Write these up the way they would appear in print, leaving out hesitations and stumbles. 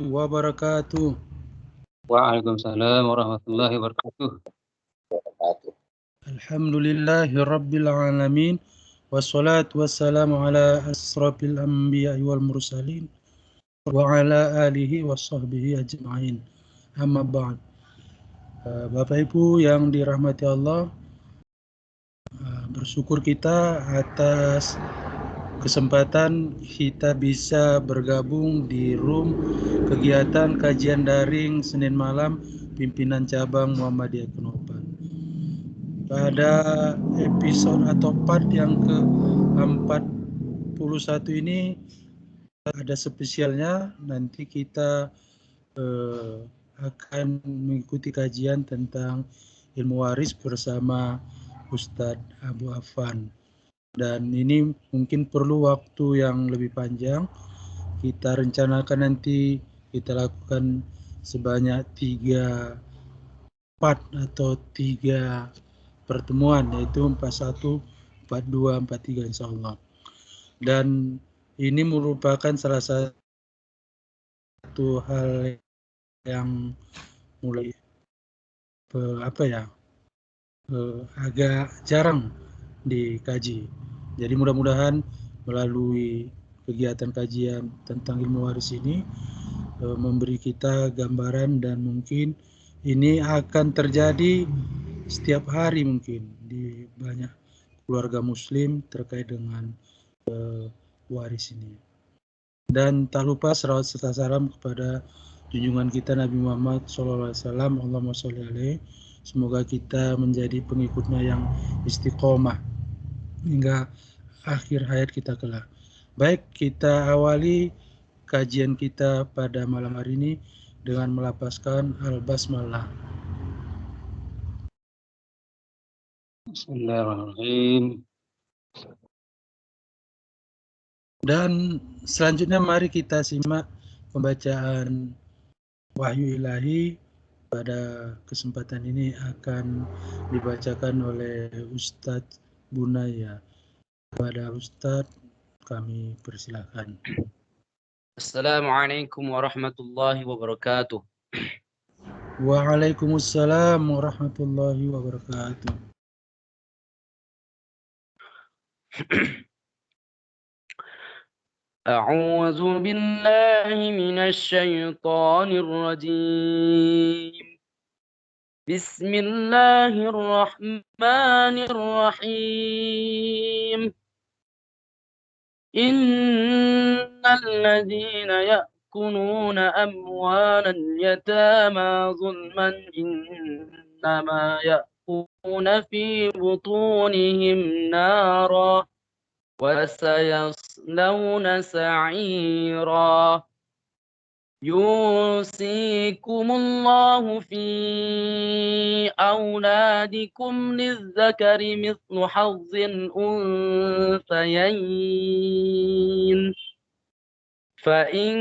wabarakatuh. Waalaikumsalam warahmatullahi wabarakatuh. Alhamdulillahi rabbil alamin. Wassalatu wassalamu ala asrafil anbiya'i wal mursalin wa ala alihi wa sahbihi ajma'in. Amma ba'd. Bapak Ibu yang dirahmati Allah, bersyukur kita atas kesempatan kita bisa bergabung di room kegiatan kajian daring Senin malam pimpinan cabang Muhammadiyah Kenopan. Pada episode atau part yang ke-41 ini ada spesialnya. Nanti kita akan mengikuti kajian tentang ilmu waris bersama Ustadz Abu Affan. Dan ini mungkin perlu waktu yang lebih panjang. Kita rencanakan nanti kita lakukan sebanyak 3 part atau 3 pertemuan, yaitu 41, 42, 43 insya Allah. Dan ini merupakan salah satu hal yang mulai agak jarang dikaji. Jadi mudah-mudahan melalui kegiatan kajian tentang ilmu waris ini memberi kita gambaran, dan mungkin ini akan terjadi setiap hari mungkin di banyak keluarga muslim terkait dengan waris ini. Dan tak lupa selawat serta salam kepada junjungan kita Nabi Muhammad SAW. Allahumma sholli alaihi. Semoga kita menjadi pengikutnya yang istiqomah hingga akhir hayat kita kelak. Baik, kita awali kajian kita pada malam hari ini dengan melafazkan al-basmalah. Bismillahirrahmanirrahim. Dan selanjutnya mari kita simak pembacaan wahyu ilahi. Pada kesempatan ini akan dibacakan oleh Ustadz Bunaya. Kepada Ustadz kami persilakan. Assalamualaikum warahmatullahi wabarakatuh. Waalaikumsalam warahmatullahi wabarakatuh. أعوذ بالله من الشيطان الرجيم. بسم الله الرحمن الرحيم. إن الذين يأكلون أموال اليتامى ظلما إنما يأكلون في بطونهم نارا وسيصلون سعيرا. يوصيكم الله في أولادكم للذكر مثل حظ الأنثيين، فإن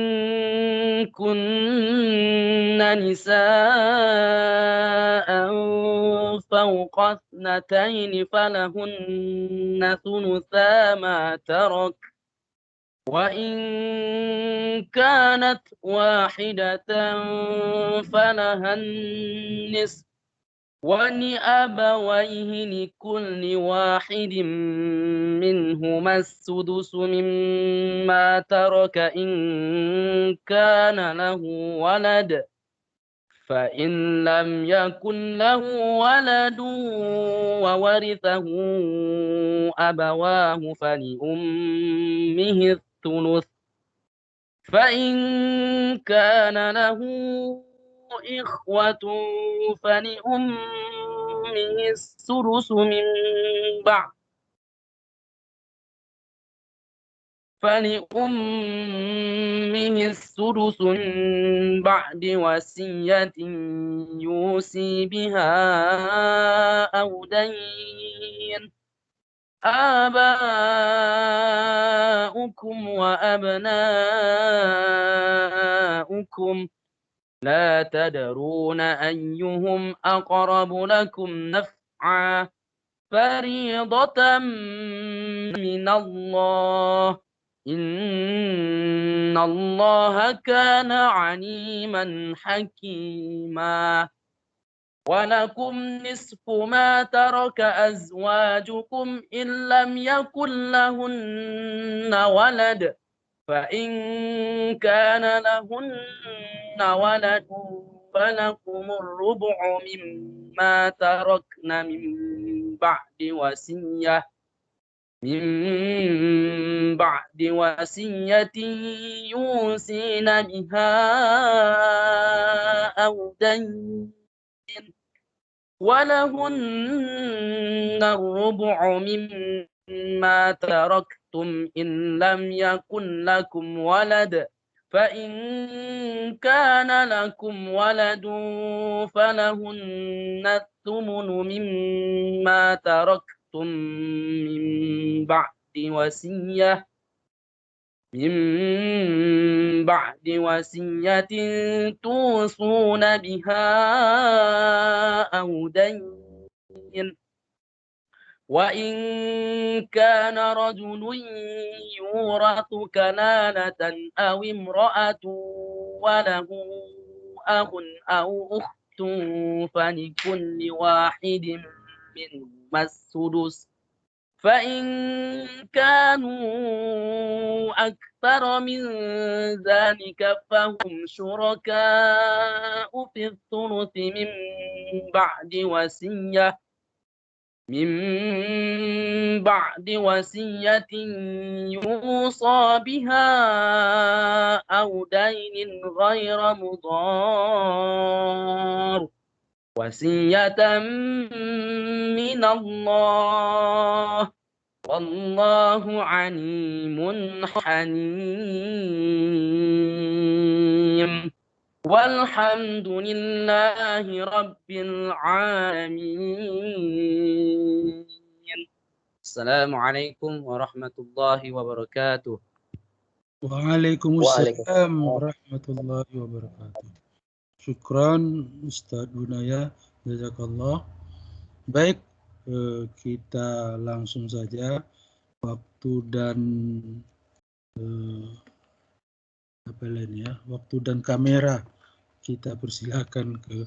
كن نساء فوق 2 فلهن ثلثا ما ترك، وإن كانت واحدة فلها النصف، ولأبويه لكل واحد منهما السدس مما ترك إن كان له ولد، فإن لم يكن له ولد وورثه أبواه فلأمه الثلث، فإن كان له إخوة فلأمه السدس من بعد وصية يوصي بها أو دين. آباؤكم وأبناؤكم لا تدرون أيهم أقرب لكم نفعا فريضة من الله إن الله كان عليما حكيما ولكم نصف ما ترك أزواجكم إن لم يكن لهن ولد فإن كان لهن ولد فلكم الربع مما تركن من بعد وصية يوصين بها أو دين ولهن الربع مما تركتم إن لم يكن لكم ولد فإن كان لكم ولد فلهن الثمن مما تركتم من بعد وصية توصون بها أو دين وإن كان رجل يورث كلالة أو امرأة وله أخ أو أخت فلكل واحد منهما السدس فإن كانوا أكثر من ذلك فهم شركاء في الثلث من بعد وصية يوصى بها أو دين غير مضار وصية من الله والله عليم حليم والحمد لله رب العالمين. السلام عليكم ورحمة الله وبركاته. Waalaikumsalam warahmatullahi wabarakatuh. Syukran Ustaz Bunaya, jazakallah. Baik, kita langsung saja waktu dan waktu dan kamera kita persilakan ke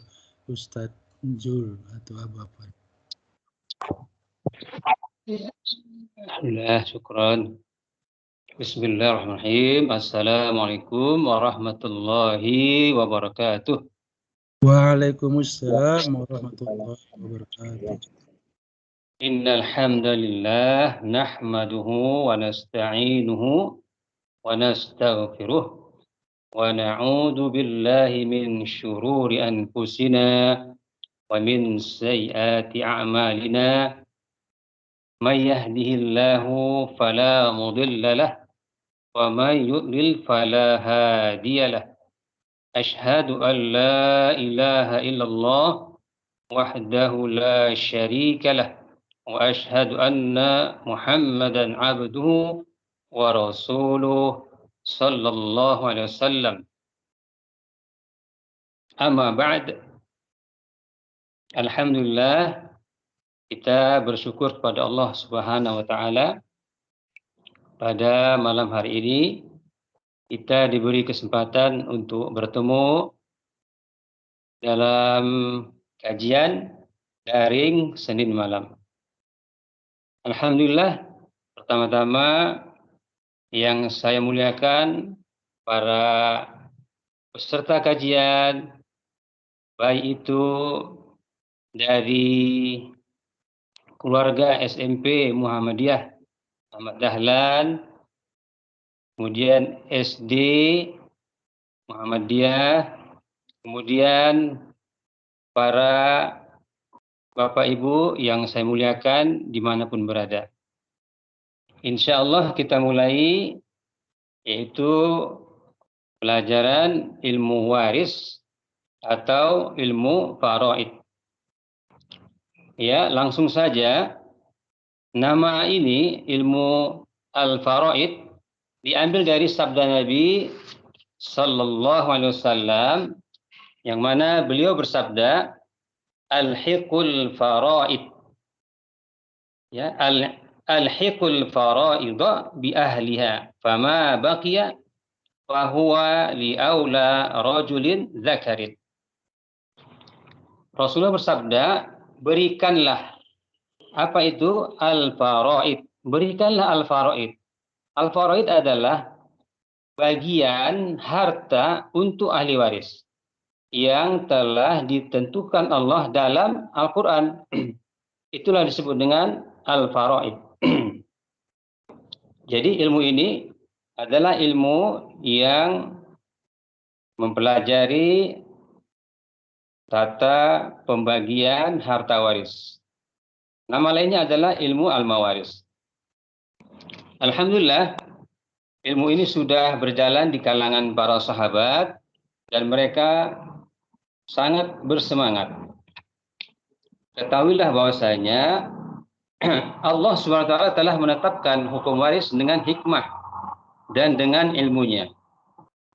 Ustaz Jul atau Abapan. Alhamdulillah, syukran. Bismillahirrahmanirrahim. Assalamualaikum warahmatullahi wabarakatuh. Waalaikumsalam warahmatullahi wabarakatuh. Innal hamdalillah nahmaduhu wa nasta'inuhu wa nastaghfiruh wa na'udzu billahi min syururi anfusina wa min sayyiati a'malina may yahdihillahu fala mudilla lahu wa may yudlil fala hadiya lahu asyhadu an la ilaha illallah wahdahu la syarika lahu wa asyhadu anna Muhammadan abduhu wa rasuluh sallallahu alaihi wasallam. Amma ba'd. Alhamdulillah, kita bersyukur kepada Allah Subhanahu wa taala pada malam hari ini kita diberi kesempatan untuk bertemu dalam kajian daring Senin malam. Alhamdulillah, pertama-tama yang saya muliakan para peserta kajian, baik itu dari keluarga SMP Muhammadiyah Ahmad Dahlan, kemudian SD Muhammadiyah, kemudian para Bapak Ibu yang saya muliakan dimanapun berada. Insya Allah kita mulai yaitu pelajaran ilmu waris atau ilmu faraid. Ya, langsung saja. Nama ini ilmu al-faraid diambil dari sabda Nabi sallallahu alaihi wasallam yang mana beliau bersabda al-hiqul faraid. Ya, al-hiqul faraid bi ahliha fama baqiya fahuwa li aula rajulin dzakarin. Rasulullah bersabda, berikanlah apa itu al-faraid. Berikanlah al-faraid. Al-faraid adalah bagian harta untuk ahli waris yang telah ditentukan Allah dalam Al-Quran. Itulah disebut dengan al-faraid. Jadi ilmu ini adalah ilmu yang mempelajari tata pembagian harta waris. Nama lainnya adalah ilmu al-mawaris. Alhamdulillah, ilmu ini sudah berjalan di kalangan para sahabat dan mereka sangat bersemangat. Ketahuilah bahwasanya Allah SWT telah menetapkan hukum waris dengan hikmah dan dengan ilmunya.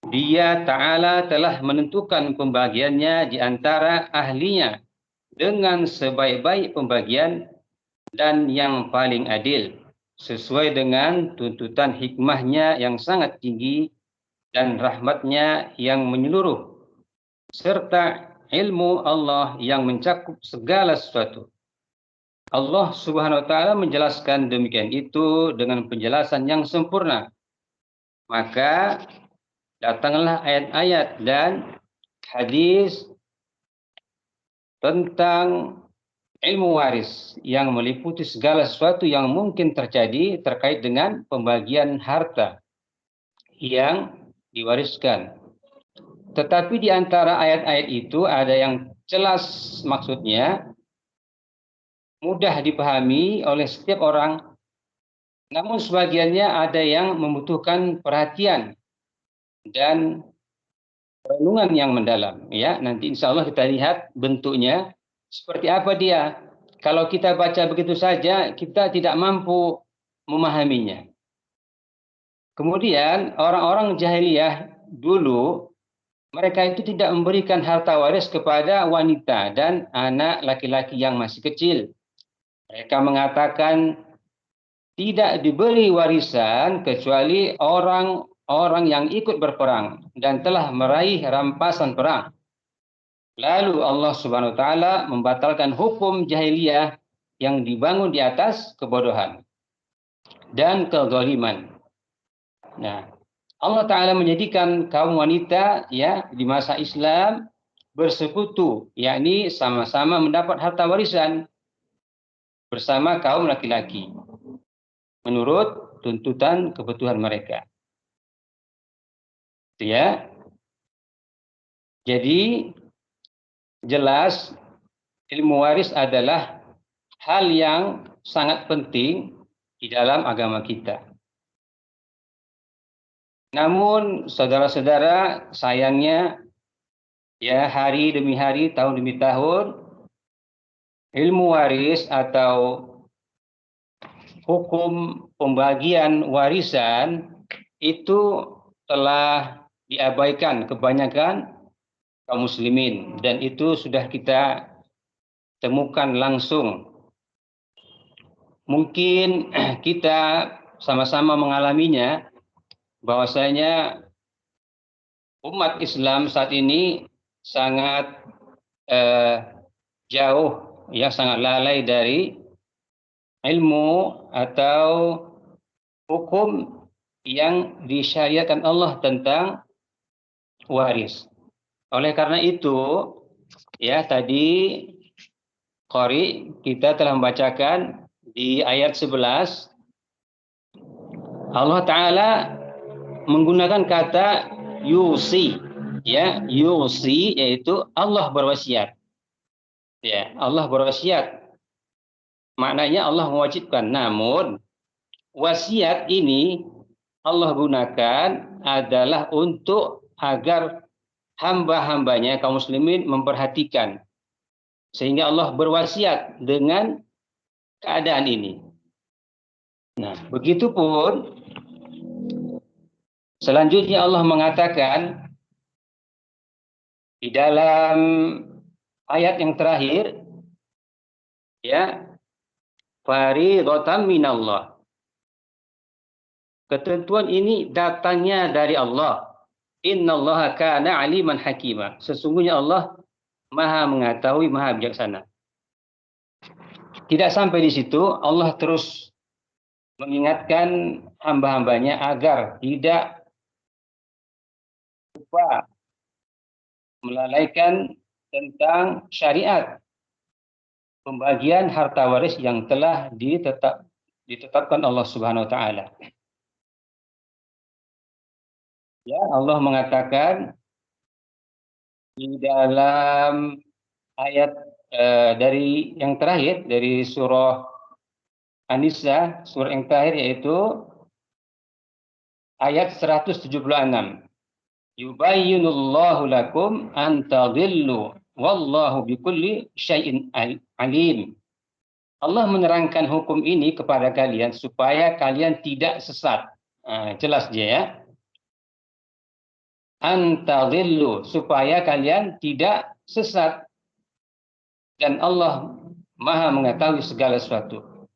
Dia Ta'ala telah menentukan pembagiannya di antara ahlinya dengan sebaik-baik pembagian dan yang paling adil, sesuai dengan tuntutan hikmahnya yang sangat tinggi dan rahmatnya yang menyeluruh, serta ilmu Allah yang mencakup segala sesuatu. Allah Subhanahu wa Ta'ala menjelaskan demikian itu dengan penjelasan yang sempurna. Maka datanglah ayat-ayat dan hadis tentang ilmu waris yang meliputi segala sesuatu yang mungkin terjadi terkait dengan pembagian harta yang diwariskan. Tetapi di antara ayat-ayat itu ada yang jelas maksudnya, mudah dipahami oleh setiap orang, namun sebagiannya ada yang membutuhkan perhatian dan renungan yang mendalam. Ya, nanti insya Allah kita lihat bentuknya seperti apa dia. Kalau kita baca begitu saja, kita tidak mampu memahaminya. Kemudian orang-orang jahiliyah dulu, mereka itu tidak memberikan harta waris kepada wanita dan anak laki-laki yang masih kecil. Mereka mengatakan tidak diberi warisan kecuali orang-orang yang ikut berperang dan telah meraih rampasan perang. Lalu Allah Subhanahu wa Ta'ala membatalkan hukum jahiliyah yang dibangun di atas kebodohan dan kezaliman. Nah, Allah Ta'ala menjadikan kaum wanita ya di masa Islam bersekutu, yakni sama-sama mendapat harta warisan bersama kaum laki-laki menurut tuntutan kebutuhan mereka. Ya. Jadi jelas ilmu waris adalah hal yang sangat penting di dalam agama kita. Namun saudara-saudara, sayangnya ya hari demi hari, tahun demi tahun, ilmu waris atau hukum pembagian warisan itu telah diabaikan kebanyakan kaum muslimin, dan itu sudah kita temukan langsung. Mungkin kita sama-sama mengalaminya, bahwasanya umat Islam saat ini sangat jauh, ya sangat lalai dari ilmu atau hukum yang disyariatkan Allah tentang waris. Oleh karena itu, ya tadi Qori kita telah membacakan di ayat 11, Allah Ta'ala menggunakan kata yusi, ya yusi, yaitu Allah berwasiat. Ya, Allah berwasiat. Maknanya Allah mewajibkan. Namun wasiat ini Allah gunakan adalah untuk agar hamba-hambanya kaum muslimin memperhatikan, sehingga Allah berwasiat dengan keadaan ini. Nah, begitupun selanjutnya Allah mengatakan di dalam ayat yang terakhir, ya, faridatan minallah. Ketentuan ini datangnya dari Allah. Innallaha kana aliman hakima. Sesungguhnya Allah Maha mengetahui, Maha bijaksana. Tidak sampai di situ, Allah terus mengingatkan hamba-hambanya agar tidak lupa melalaikan tentang syariat pembagian harta waris yang telah ditetapkan Allah Subhanahu wa taala. Ya, Allah mengatakan di dalam ayat dari yang terakhir dari surah An-Nisa, surah yang terakhir yaitu ayat 176. Yubayyinullahu lakum an tadillu wallahu bikulli syai'in alim. Allah menerangkan hukum ini kepada kalian supaya kalian tidak sesat. Jelas dia ya. An tadillu, supaya kalian tidak sesat. Dan Allah Maha mengetahui segala sesuatu.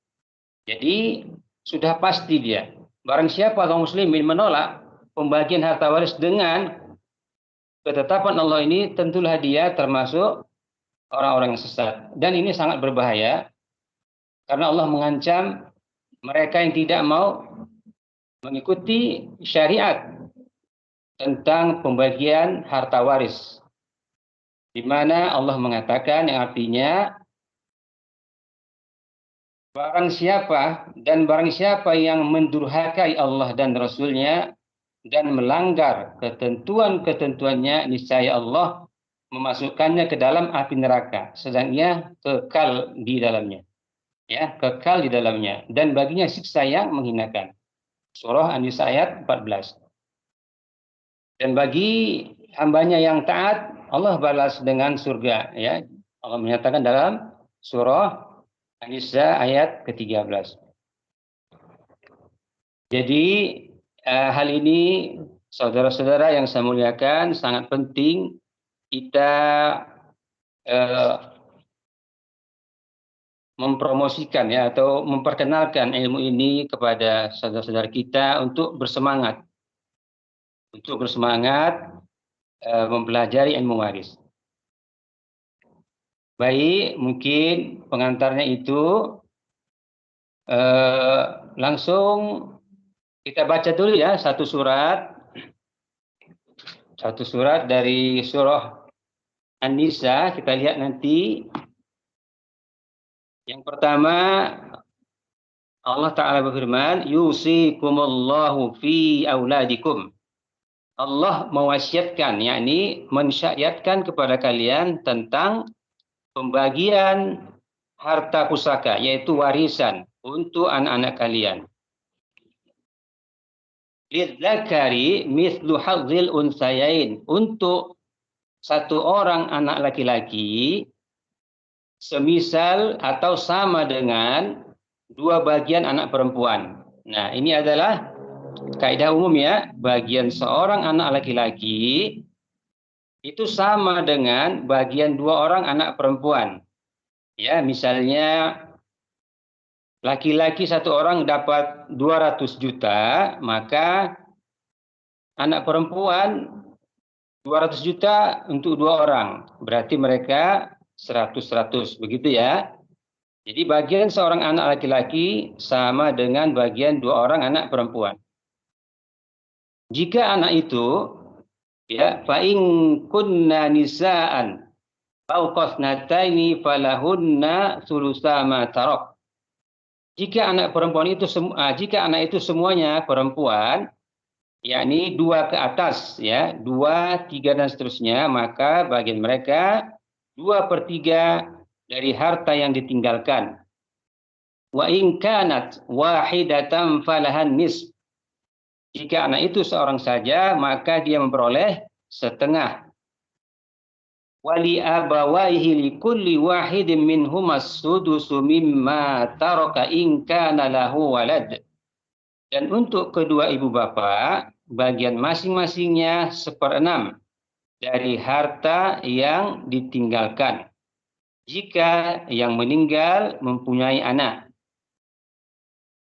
Jadi sudah pasti dia. Barang siapa kaum muslimin menolak pembagian harta waris dengan ketetapan Allah ini, tentulah dia termasuk orang-orang yang sesat. Dan ini sangat berbahaya karena Allah mengancam mereka yang tidak mau mengikuti syariat tentang pembagian harta waris. Di mana Allah mengatakan yang artinya barang siapa yang mendurhakai Allah dan Rasul-Nya dan melanggar ketentuan-ketentuannya, niscaya Allah memasukkannya ke dalam api neraka, sedang ia kekal di dalamnya. Ya, kekal di dalamnya, dan baginya siksa yang menghinakan. Surah An-Nisa ayat 14. Dan bagi hambanya yang taat, Allah balas dengan surga. Ya, Allah menyatakan dalam surah An-Nisa ayat ke-13. Jadi hal ini saudara-saudara yang saya muliakan sangat penting kita mempromosikan ya atau memperkenalkan ilmu ini kepada saudara-saudara kita untuk bersemangat mempelajari ilmu waris. Baik, mungkin pengantarnya itu langsung kita baca dulu ya satu surat dari surah An-Nisa. Kita lihat nanti. Yang pertama, Allah Ta'ala berfirman, yusikumullahu fi auladikum. Allah mewasiatkan, yakni mensyariatkan kepada kalian tentang pembagian harta pusaka, yaitu warisan untuk anak-anak kalian. Lidzakari mithlu hadzil unsayain, untuk satu orang anak laki-laki semisal atau sama dengan dua bagian anak perempuan. Nah, ini adalah kaidah umum ya, bagian seorang anak laki-laki itu sama dengan bagian dua orang anak perempuan. Ya, misalnya laki-laki satu orang dapat 200 juta, maka anak perempuan 200 juta untuk dua orang. Berarti mereka 100, begitu ya. Jadi bagian seorang anak laki-laki sama dengan bagian dua orang anak perempuan. Jika anak itu ya fa in kunna nisaan fawqasnataini falahunna thulutsa ma tarak. Jika anak itu semuanya perempuan, yakni 2 ke atas ya, 2, 3 dan seterusnya, maka bagian mereka 2/3 dari harta yang ditinggalkan. Wa in kanat wahidatan falahan nisf. Jika anak itu seorang saja, maka dia memperoleh setengah. Wali abawaihi likulli wahidin minhumas sudusu mimma taraka in kana lahu walad. Dan untuk kedua ibu bapa, bagian masing-masingnya 1/6 dari harta yang ditinggalkan jika yang meninggal mempunyai anak.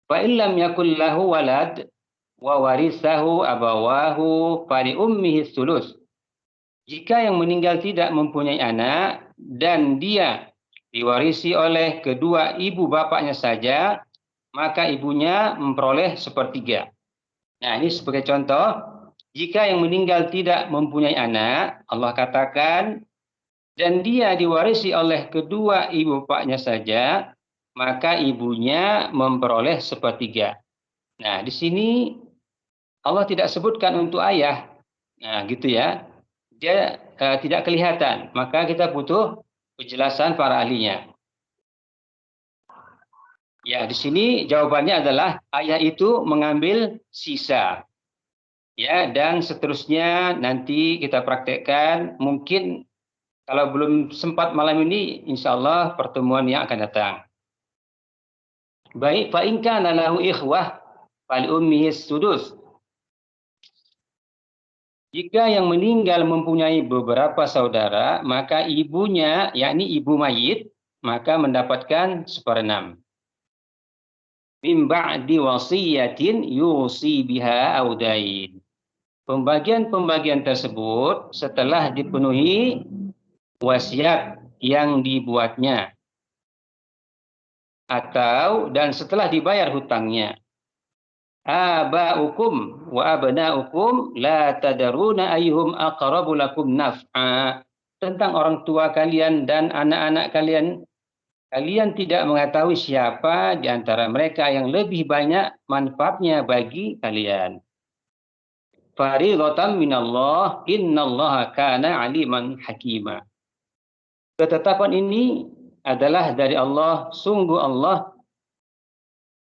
Fa illam yakul lahu walad wa warisahu abawahu fali ummihi sulus. Jika yang meninggal tidak mempunyai anak dan dia diwarisi oleh kedua ibu bapaknya saja, maka ibunya memperoleh sepertiga. Nah, ini sebagai contoh, jika yang meninggal tidak mempunyai anak, Allah katakan, dan dia diwarisi oleh kedua ibu bapaknya saja, maka ibunya memperoleh sepertiga. Nah, di sini Allah tidak sebutkan untuk ayah. Nah, gitu ya. Dia tidak kelihatan, maka kita butuh penjelasan para ahlinya. Ya, di sini jawabannya adalah ayah itu mengambil sisa. Ya, dan seterusnya nanti kita praktekkan. Mungkin kalau belum sempat malam ini, insya Allah pertemuan yang akan datang. Baik, fa in kana lahu ikhwah fali ummihi sudus. Jika yang meninggal mempunyai beberapa saudara, maka ibunya, yakni ibu mayit, maka mendapatkan 1/6. Min ba'di wasiyatin yusi biha audain. Pembagian-pembagian tersebut setelah dipenuhi wasiat yang dibuatnya atau dan setelah dibayar hutangnya. Aba'ukum wa abna'ukum la tadaruna ayyuhum aqrabu lakum naf'a. Tentang orang tua kalian dan anak-anak kalian, kalian tidak mengetahui siapa di antara mereka yang lebih banyak manfaatnya bagi kalian. Fariidatan minallah, innallaha kana aliman hakima. Ketetapan ini adalah dari Allah, sungguh Allah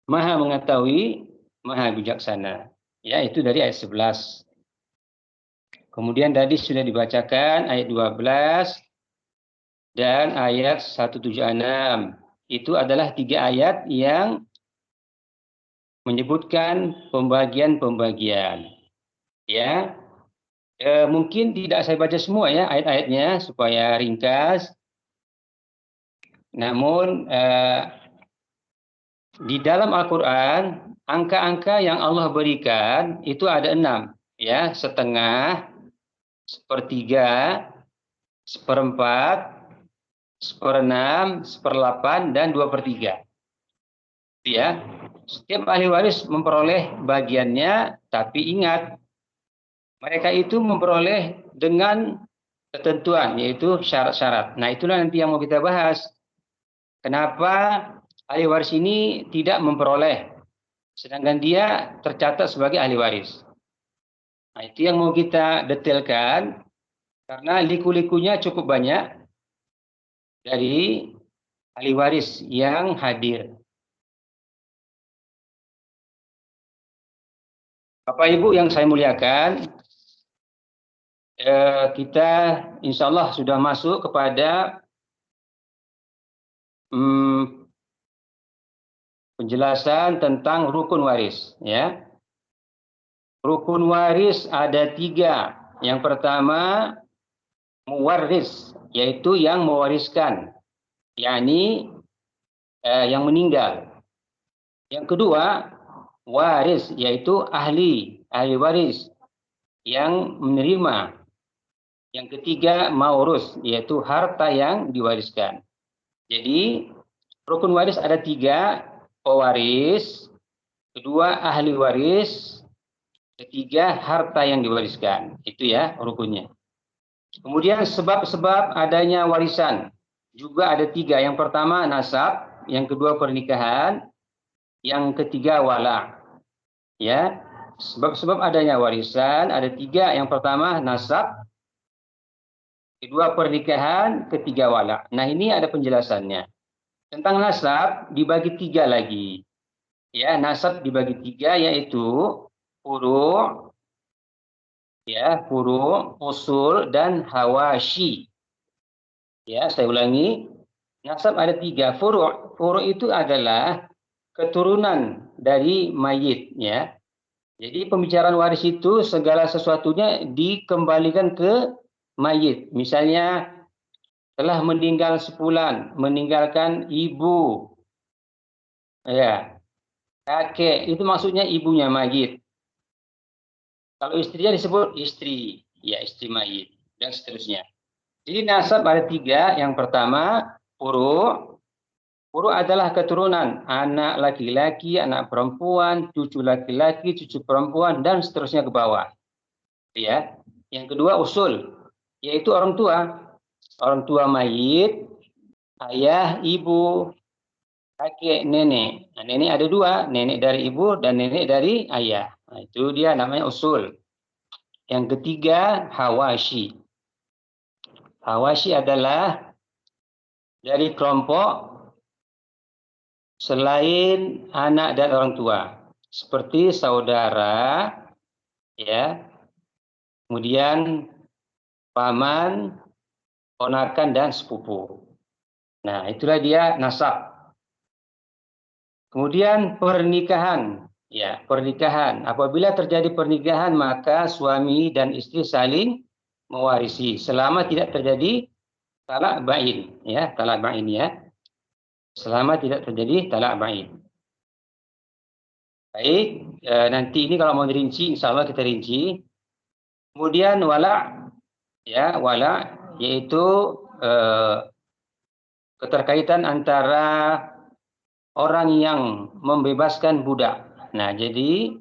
Maha mengetahui, Maha bijaksana. Ya, itu dari ayat 11. Kemudian tadi sudah dibacakan ayat 12 dan ayat 176. Itu adalah 3 ayat yang menyebutkan pembagian-pembagian. Ya, mungkin tidak saya baca semua ya ayat-ayatnya supaya ringkas. Namun di dalam Al-Quran angka-angka yang Allah berikan itu ada 6, ya, 1/2, 1/3, 1/4, 1/6, 1/8, dan 2/3. Ya, setiap ahli waris memperoleh bagiannya, tapi ingat mereka itu memperoleh dengan ketentuan, yaitu syarat-syarat. Nah, itulah nanti yang mau kita bahas. Kenapa ahli waris ini tidak memperoleh, sedangkan dia tercatat sebagai ahli waris. Nah, itu yang mau kita detailkan, karena liku-likunya cukup banyak dari ahli waris yang hadir. Bapak Ibu yang saya muliakan, kita insya Allah sudah masuk kepada penjelasan tentang rukun waris. Ya, rukun waris ada 3. Yang pertama muwaris, yaitu yang mewariskan, yakni yang meninggal. Yang kedua waris, yaitu ahli waris yang menerima. Yang ketiga maurus, yaitu harta yang diwariskan. Jadi rukun waris ada 3, pewaris, kedua ahli waris, ketiga harta yang diwariskan. Itu ya rukunnya. Kemudian sebab-sebab adanya warisan juga ada 3. Yang pertama nasab, yang kedua pernikahan, yang ketiga wala. Ya, sebab-sebab adanya warisan ada 3. Yang pertama nasab, kedua pernikahan, ketiga wala. Nah, ini ada penjelasannya. Tentang nasab dibagi 3 lagi. Ya, nasab dibagi 3, yaitu furu', ya, furu', usul, dan hawashi. Ya, saya ulangi. Nasab ada 3. Furu'. Furu' itu adalah keturunan dari mayit, ya. Jadi pembicaraan waris itu segala sesuatunya dikembalikan ke mayit. Misalnya telah meninggal sepulan, meninggalkan ibu, ya, kakek, itu maksudnya ibunya mayit. Kalau istrinya disebut istri, ya istri mayit, dan seterusnya. Jadi nasab ada 3. Yang pertama, furu'. Furu' adalah keturunan, anak laki-laki, anak perempuan, cucu laki-laki, cucu perempuan, dan seterusnya ke bawah. Ya. Yang kedua, usul, yaitu orang tua. Orang tua mayit, ayah, ibu, kakek, nenek. Nah, nenek ada 2, nenek dari ibu dan nenek dari ayah. Nah, itu dia namanya usul. Yang ketiga, hawashi. Hawashi adalah dari kelompok selain anak dan orang tua, seperti saudara, ya, kemudian paman, ponakan dan sepupu. Nah, itulah dia nasab. Kemudian pernikahan, ya, pernikahan. Apabila terjadi pernikahan, maka suami dan istri saling mewarisi selama tidak terjadi talak bain, ya, talak bain, ya. Selama tidak terjadi talak bain. Baik, nanti ini kalau mau dirinci, insya Allah kita rinci. Kemudian wala, ya, wala, yaitu keterkaitan antara orang yang membebaskan budak. Nah, jadi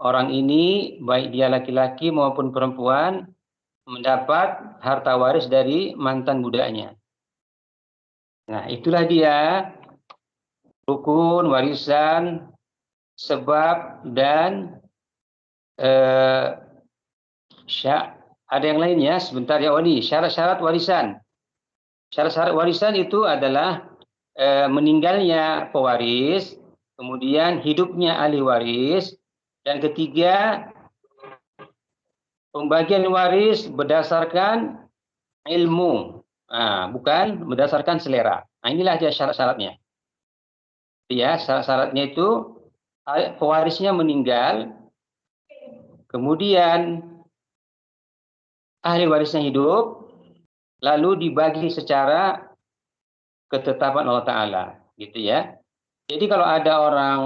orang ini baik dia laki-laki maupun perempuan mendapat harta waris dari mantan budaknya. Nah, itulah dia rukun warisan, sebab, dan ada yang lainnya. Sebentar ya, ini syarat-syarat warisan. Syarat-syarat warisan itu adalah meninggalnya pewaris, kemudian hidupnya ahli waris, dan ketiga, pembagian waris berdasarkan ilmu, bukan berdasarkan selera. Nah, inilah dia syarat-syaratnya. Ya, syarat-syaratnya itu pewarisnya meninggal, kemudian ahli warisnya hidup, lalu dibagi secara ketetapan Allah Ta'ala, gitu ya. Jadi kalau ada orang,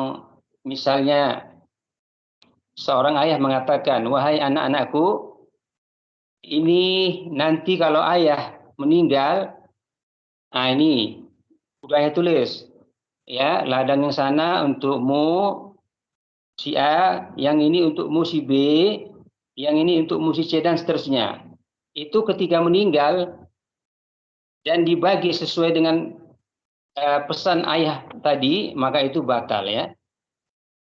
misalnya seorang ayah mengatakan, wahai anak-anakku, ini nanti kalau ayah meninggal, ini udah saya tulis, ya, ladang yang sana untukmu si A, yang ini untukmu si B, yang ini untukmu si C, dan seterusnya. Itu ketika meninggal dan dibagi sesuai dengan pesan ayah tadi, maka itu batal, ya.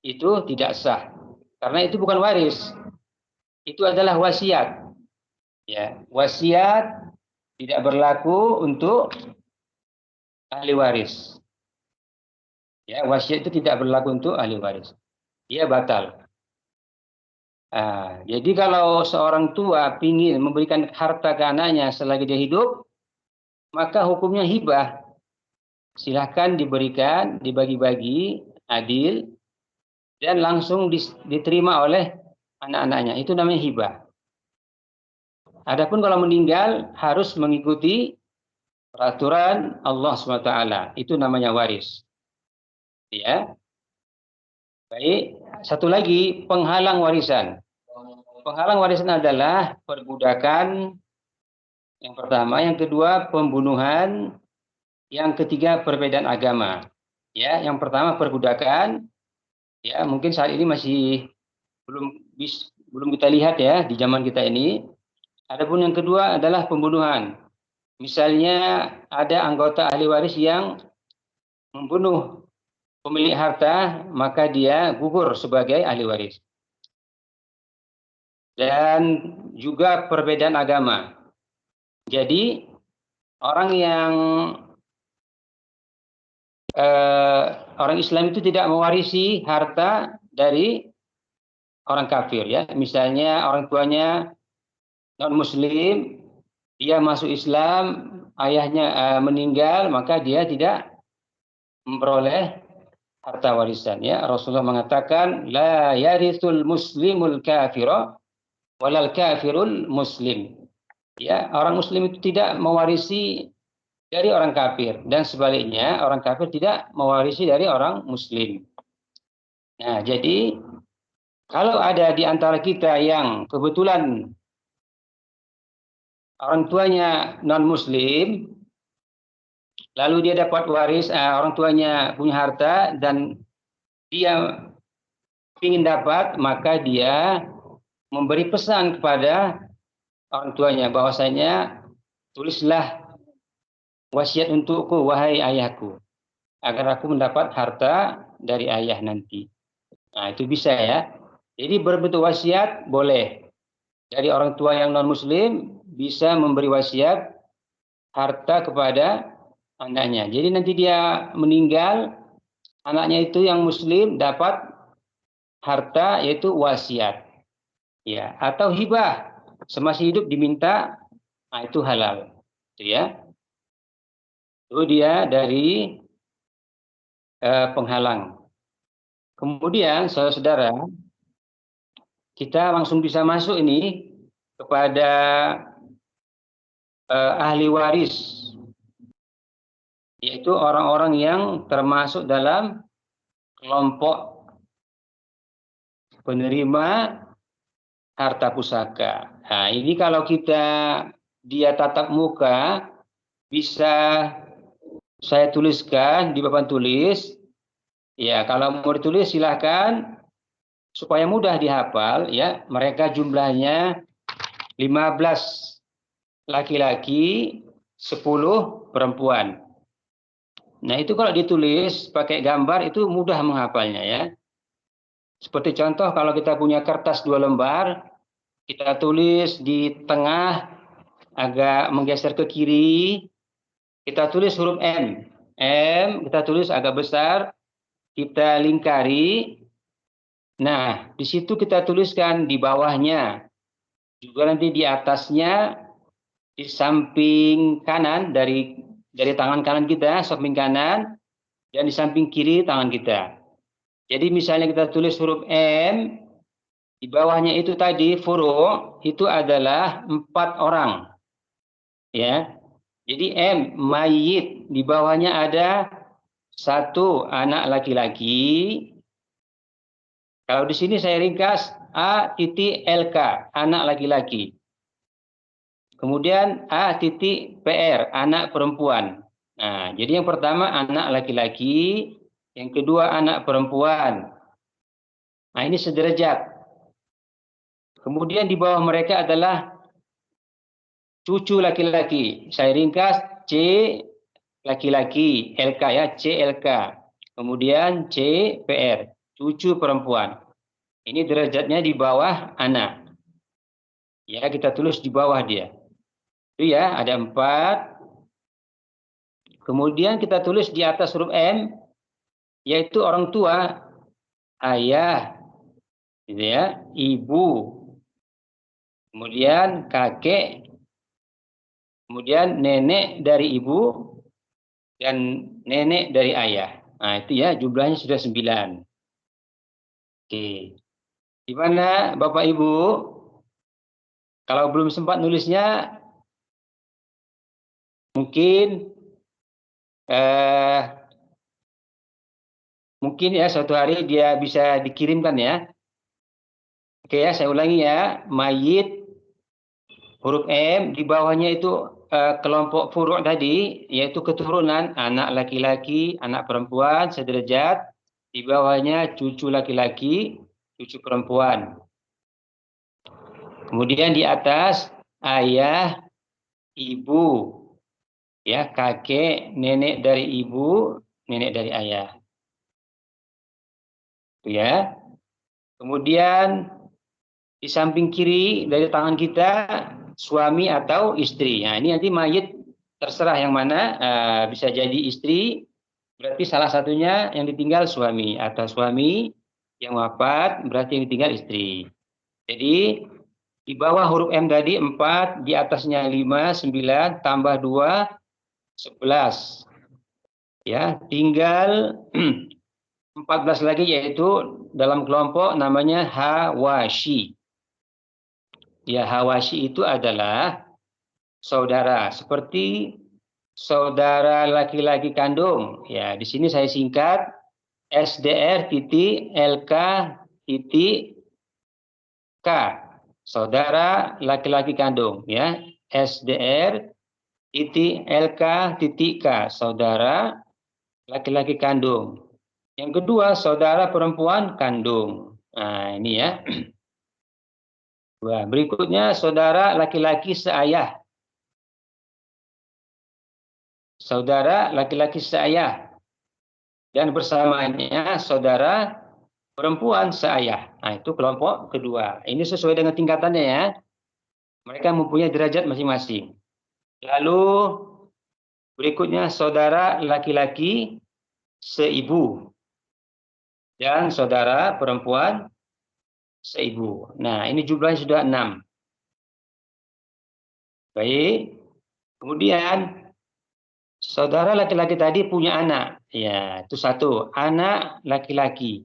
Itu tidak sah. Karena itu bukan waris. Itu adalah wasiat. Ya, wasiat tidak berlaku untuk ahli waris. Ya, wasiat itu tidak berlaku untuk ahli waris. Dia batal. Jadi kalau seorang tua ingin memberikan harta ke anaknya selagi dia hidup, maka hukumnya hibah. Silahkan diberikan, dibagi-bagi, adil, dan langsung diterima oleh anak-anaknya. Itu namanya hibah. Adapun kalau meninggal harus mengikuti peraturan Allah SWT. Itu namanya waris. Ya. Baik, satu lagi, penghalang warisan. Penghalang warisan adalah perbudakan yang pertama, yang kedua pembunuhan, yang ketiga perbedaan agama. Ya, yang pertama perbudakan. Ya, mungkin saat ini masih belum kita lihat ya di zaman kita ini. Adapun yang kedua adalah pembunuhan. Misalnya ada anggota ahli waris yang membunuh pemilik harta, maka dia gugur sebagai ahli waris. Dan juga perbedaan agama. Jadi orang yang orang Islam itu tidak mewarisi harta dari orang kafir, ya. Misalnya orang tuanya non-Muslim, dia masuk Islam, ayahnya meninggal, maka dia tidak memperoleh harta warisan, ya. Rasulullah mengatakan, la yarithul muslimul kafira walal kafirul muslim. Ya, orang Muslim itu tidak mewarisi dari orang kafir, dan sebaliknya orang kafir tidak mewarisi dari orang Muslim. Nah, jadi Kalau ada di antara kita yang kebetulan orang tuanya non-muslim, lalu dia dapat waris, orang tuanya punya harta dan dia ingin dapat, maka dia memberi pesan kepada orang tuanya bahwasanya tulislah wasiat untukku wahai ayahku agar aku mendapat harta dari ayah nanti. Nah, itu bisa ya. Jadi berbentuk wasiat boleh. Dari orang tua yang non-muslim bisa memberi wasiat harta kepada anaknya. Jadi nanti dia meninggal, anaknya itu yang muslim dapat harta yaitu wasiat. Ya, atau hibah semasa hidup diminta, nah itu halal. Itu ya. Itu dia dari penghalang. Kemudian saudara-saudara, kita langsung bisa masuk ini kepada ahli waris, yaitu orang-orang yang termasuk dalam kelompok penerima harta pusaka. Nah, ini kalau dia tatap muka, bisa saya tuliskan di papan tulis. Ya, kalau mau ditulis silahkan. Supaya mudah dihafal, ya, mereka jumlahnya 15 laki-laki, 10 perempuan. Nah, itu kalau ditulis pakai gambar itu mudah menghafalnya ya. Seperti contoh kalau kita punya kertas 2 lembar, kita tulis di tengah agak menggeser ke kiri, kita tulis huruf M. M kita tulis agak besar, kita lingkari. Nah, di situ kita tuliskan di bawahnya, juga nanti di atasnya, di samping kanan dari tangan kanan kita, samping kanan, dan di samping kiri tangan kita. Jadi misalnya kita tulis huruf M, di bawahnya itu tadi furu, itu adalah 4 orang. Ya, jadi M, mayit, di bawahnya ada 1 anak laki-laki. Kalau di sini saya ringkas A.LK, anak laki-laki. Kemudian A.PR, anak perempuan. Nah, jadi yang pertama anak laki-laki, yang kedua anak perempuan. Nah, ini sederajat. Kemudian di bawah mereka adalah cucu laki-laki. Saya ringkas C laki-laki, LK ya, CLK. Kemudian CPR. Cucu perempuan. Ini derajatnya di bawah anak. Ya, kita tulis di bawah dia. Itu ya, ada 4. Kemudian kita tulis di atas huruf M, yaitu orang tua, ayah, gitu ya, ibu, kemudian kakek, kemudian nenek dari ibu, dan nenek dari ayah. Nah, itu ya, jumlahnya sudah 9. Oke. Gimana Bapak Ibu? Kalau belum sempat nulisnya, mungkin ya suatu hari dia bisa dikirimkan ya. Oke ya, saya ulangi ya. Mayit, huruf M, di bawahnya itu kelompok furu' tadi, yaitu keturunan anak laki-laki, anak perempuan, sederajat. Di bawahnya cucu laki-laki, cucu perempuan. Kemudian di atas ayah, ibu, ya, kakek, nenek dari ibu, nenek dari ayah. Ya. Kemudian di samping kiri dari tangan kita suami atau istri. Nah, ini nanti mayit terserah yang mana, bisa jadi istri, berarti salah satunya yang ditinggal suami, atau suami yang wafat berarti yang ditinggal istri. Jadi di bawah huruf M tadi 4, di atasnya 5, 9, tambah 2, 11. Ya, tinggal 14 lagi, yaitu dalam kelompok namanya hawashi. Ya, hawashi itu adalah saudara, seperti saudara laki-laki kandung. Ya, di sini saya singkat SDR LK saudara laki-laki kandung, ya. SDR titik LK titik K, saudara laki-laki kandung. Yang kedua, saudara perempuan kandung. Nah, ini ya. Berikutnya, saudara laki-laki seayah. Saudara laki-laki seayah. Dan bersamanya saudara perempuan seayah. Nah, itu kelompok kedua. Ini sesuai dengan tingkatannya ya. Mereka mempunyai derajat masing-masing. Lalu berikutnya saudara laki-laki seibu. Dan saudara perempuan seibu. Nah, ini jumlahnya sudah 6. Baik. Kemudian saudara laki-laki tadi punya anak. Ya, itu satu. Anak laki-laki.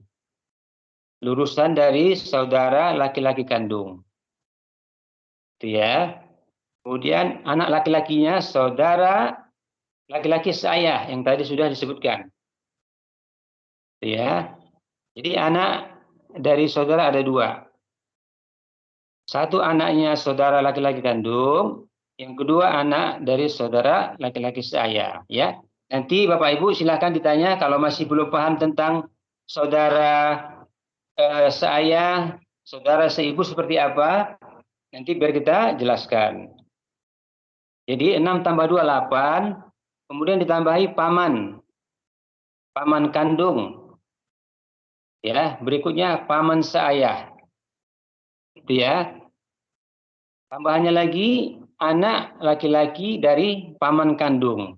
Lulusan dari saudara laki-laki kandung. Itu ya. Kemudian anak laki-lakinya saudara laki-laki seayah yang tadi sudah disebutkan. Itu ya. Jadi anak dari saudara ada 2. Satu anaknya saudara laki-laki kandung, yang kedua anak dari saudara laki-laki seayah, ya. Nanti Bapak Ibu silakan ditanya kalau masih belum paham tentang saudara seayah, saudara seibu seperti apa, nanti biar kita jelaskan. Jadi 6 tambah 2, 8, kemudian ditambahi paman kandung. Ya, berikutnya paman seayah. Itu ya. Tambahannya lagi anak laki-laki dari paman kandung.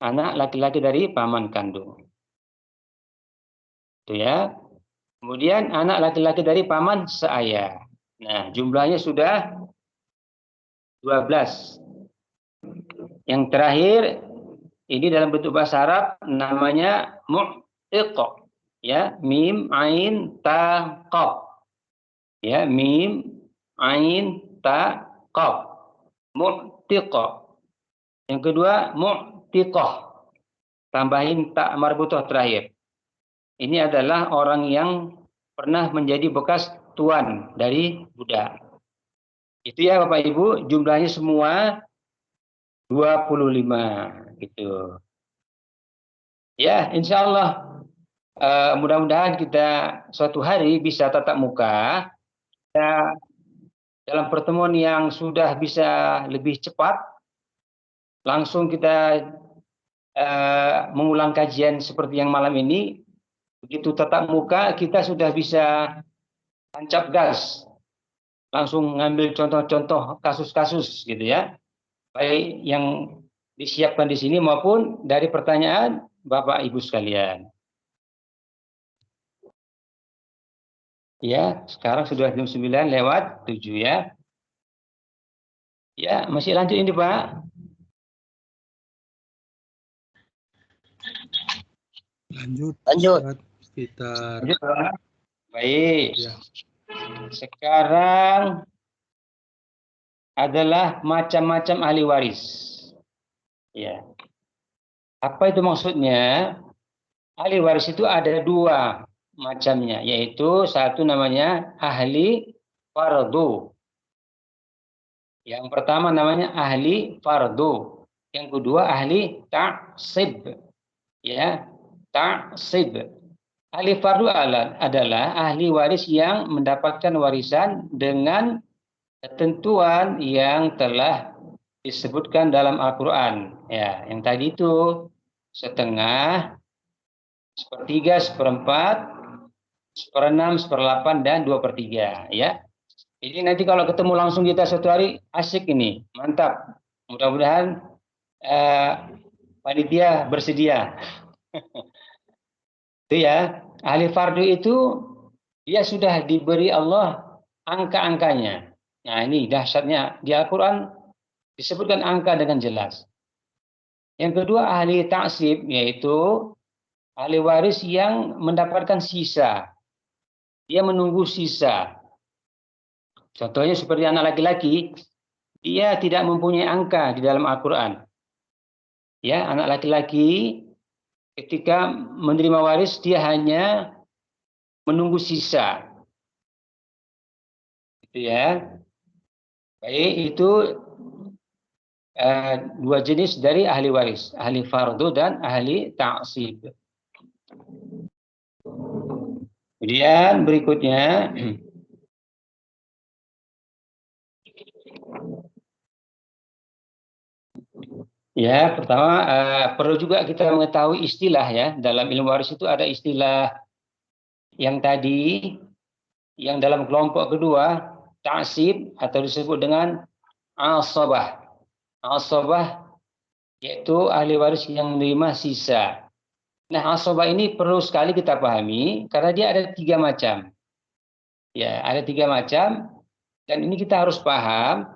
Anak laki-laki dari paman kandung. Itu ya. Kemudian anak laki-laki dari paman seayah. Nah, jumlahnya sudah 12. Yang terakhir ini dalam bentuk bahasa Arab namanya mu'tiq. Ya, mim ain ta qaf. Ya, mim ain ta qaf. Mu'tiq. Yang kedua mu'tiqah. Tambahin ta marbutah terakhir. Ini adalah orang yang pernah menjadi bekas tuan dari budak. Itu ya Bapak Ibu, jumlahnya semua 25 gitu. Ya, insya Allah mudah-mudahan kita suatu hari bisa tatap muka. Ya, dalam pertemuan yang sudah bisa lebih cepat, langsung kita mengulang kajian seperti yang malam ini. Begitu tatap muka, kita sudah bisa tancap gas. Langsung ngambil contoh-contoh kasus-kasus gitu ya. Baik yang disiapkan di sini maupun dari pertanyaan Bapak Ibu sekalian. Ya, sekarang sudah jam 9:07 ya. Ya, masih lanjut ini Pak. Lanjut. Sekitar. Lanjut, Pak. Baik. Ya. Sekarang adalah macam-macam ahli waris. Ya. Apa itu maksudnya? Ahli waris itu ada 2 macamnya, yaitu satu namanya ahli fardu. Yang pertama namanya ahli fardu. Yang kedua ahli ta'sib. Ya, ta'sib. Ahli fardu adalah ahli waris yang mendapatkan warisan dengan ketentuan yang telah disebutkan dalam Al-Quran. Ya, yang tadi itu setengah, 1/3, 1/4, 1/6, 1/8, dan 2/3. Ya. Ini nanti kalau ketemu langsung kita suatu hari asik ini, mantap. Mudah-mudahan panitia bersedia. Itu ya, ahli fardu itu dia sudah diberi Allah angka-angkanya. Nah ini dahsyatnya di Al-Quran disebutkan angka dengan jelas. Yang kedua ahli ta'sib, yaitu ahli waris yang mendapatkan sisa. Dia menunggu sisa. Contohnya seperti anak laki-laki, dia tidak mempunyai angka di dalam Al-Quran. Ya, anak laki-laki ketika menerima waris dia hanya menunggu sisa. Ya. Baik, itu dua jenis dari ahli waris, ahli fardu dan ahli ta'sib. Kemudian berikutnya, ya pertama perlu juga kita mengetahui istilah ya, dalam ilmu waris itu ada istilah yang tadi, yang dalam kelompok kedua ta'sib atau disebut dengan asabah. Asabah yaitu ahli waris yang menerima sisa. Nah, asabah ini perlu sekali kita pahami karena dia ada 3 macam. Ya, ada 3 macam dan ini kita harus paham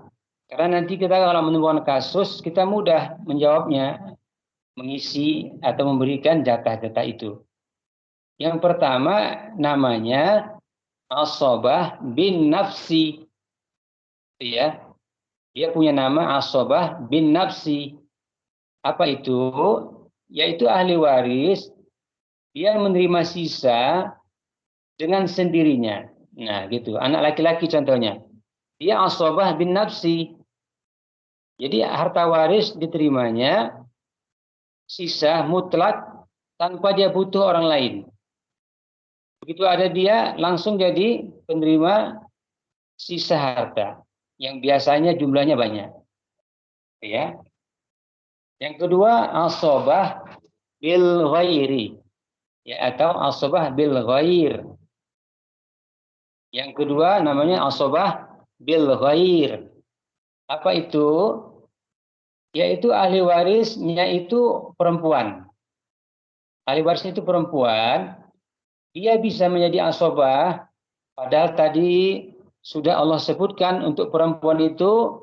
karena nanti kita kalau menemukan kasus kita mudah menjawabnya, mengisi atau memberikan jatah-jatah itu. Yang pertama namanya asabah bin nafsi. Ya, dia punya nama asabah bin nafsi. Apa itu? Yaitu ahli waris dia menerima sisa dengan sendirinya. Nah, gitu. Anak laki-laki contohnya. Dia asabah bin nafsi. Jadi harta waris diterimanya sisa mutlak tanpa dia butuh orang lain. Begitu ada dia langsung jadi penerima sisa harta yang biasanya jumlahnya banyak. Ya. Yang kedua asabah bil ghairi, ya, atau asabah bil ghair. Yang kedua namanya asabah bil ghair. Apa itu? Yaitu ahli warisnya itu perempuan. Ahli warisnya itu perempuan, dia bisa menjadi asabah, padahal tadi sudah Allah sebutkan untuk perempuan itu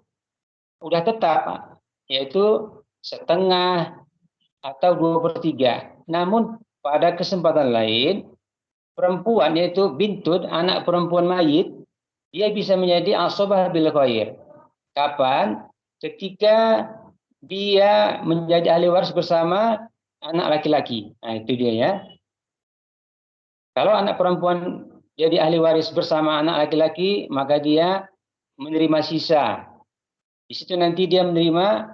udah tetap, yaitu setengah atau 2/3. Namun pada kesempatan lain, perempuan yaitu bintun, anak perempuan mayit, dia bisa menjadi asabah bil ghair. Kapan? Ketika dia menjadi ahli waris bersama anak laki-laki. Nah, itu dia ya. Kalau anak perempuan jadi ahli waris bersama anak laki-laki, maka dia menerima sisa. Di situ nanti dia menerima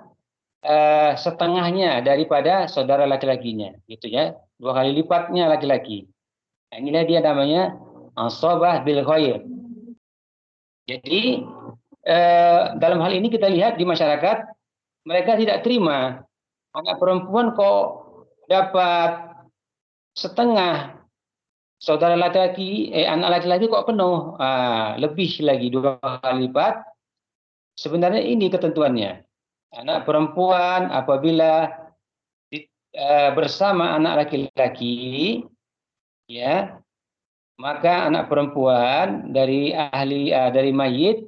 setengahnya daripada saudara laki-lakinya, gitu ya. 2 kali lipatnya laki-laki. Nah, inilah dia namanya asabah bil ghair. Jadi dalam hal ini kita lihat di masyarakat mereka tidak terima anak perempuan kok dapat setengah, saudara laki-laki anak laki-laki kok penuh, lebih lagi 2 kali lipat. Sebenarnya ini ketentuannya. Anak perempuan apabila bersama anak laki-laki, ya, maka anak perempuan dari dari mayit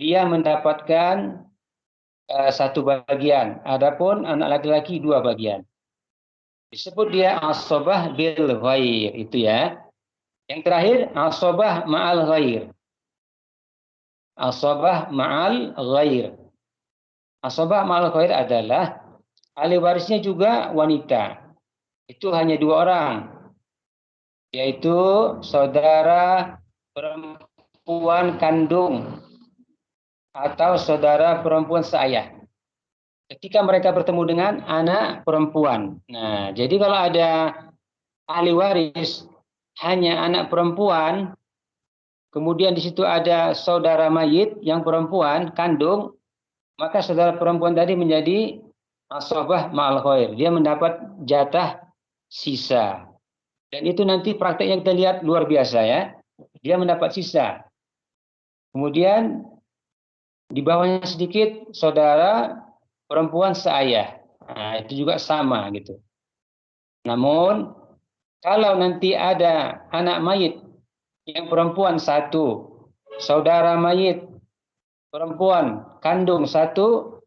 dia mendapatkan 1 bagian. Adapun anak laki-laki 2 bagian. Disebut dia asabah bil ghair, itu ya. Yang terakhir asabah ma'al ghair. Asabah ma'al ghair. Asabah ma'al ghair adalah ahli warisnya juga wanita. Itu hanya 2 orang. Yaitu saudara perempuan kandung atau saudara perempuan seayah. Ketika mereka bertemu dengan anak perempuan. Nah, jadi kalau ada ahli waris hanya anak perempuan, kemudian di situ ada saudara mayit yang perempuan kandung, maka saudara perempuan tadi menjadi asabah ma'al ghair. Dia mendapat jatah sisa. Dan itu nanti prakteknya kita lihat luar biasa ya. Dia mendapat sisa. Kemudian di bawahnya sedikit saudara perempuan seayah. Nah, itu juga sama gitu. Namun kalau nanti ada anak mayit yang perempuan 1, saudara mayit perempuan kandung 1,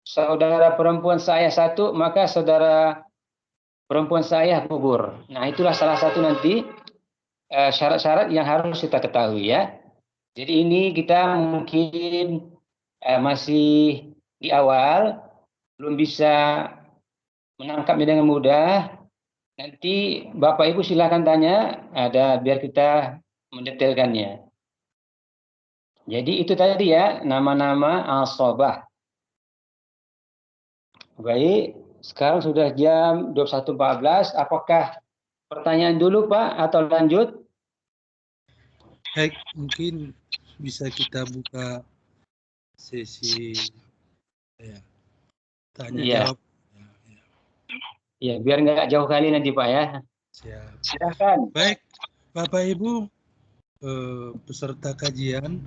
saudara perempuan seayah 1, maka saudara perempuan seayah gugur. Nah, itulah salah satu nanti syarat-syarat yang harus kita ketahui ya. Jadi ini kita mungkin masih di awal, belum bisa menangkapnya dengan mudah. Nanti Bapak Ibu silakan tanya, ada biar kita mendetailkannya. Jadi itu tadi ya, nama-nama asabah. Baik, sekarang sudah jam 21.14. Apakah pertanyaan dulu Pak atau lanjut? Baik, mungkin bisa kita buka sesi ya, tanya Iya, jawab. Ya, ya, biar nggak jauh kali nanti Pak ya. siap. Silakan. Baik, Bapak Ibu peserta kajian,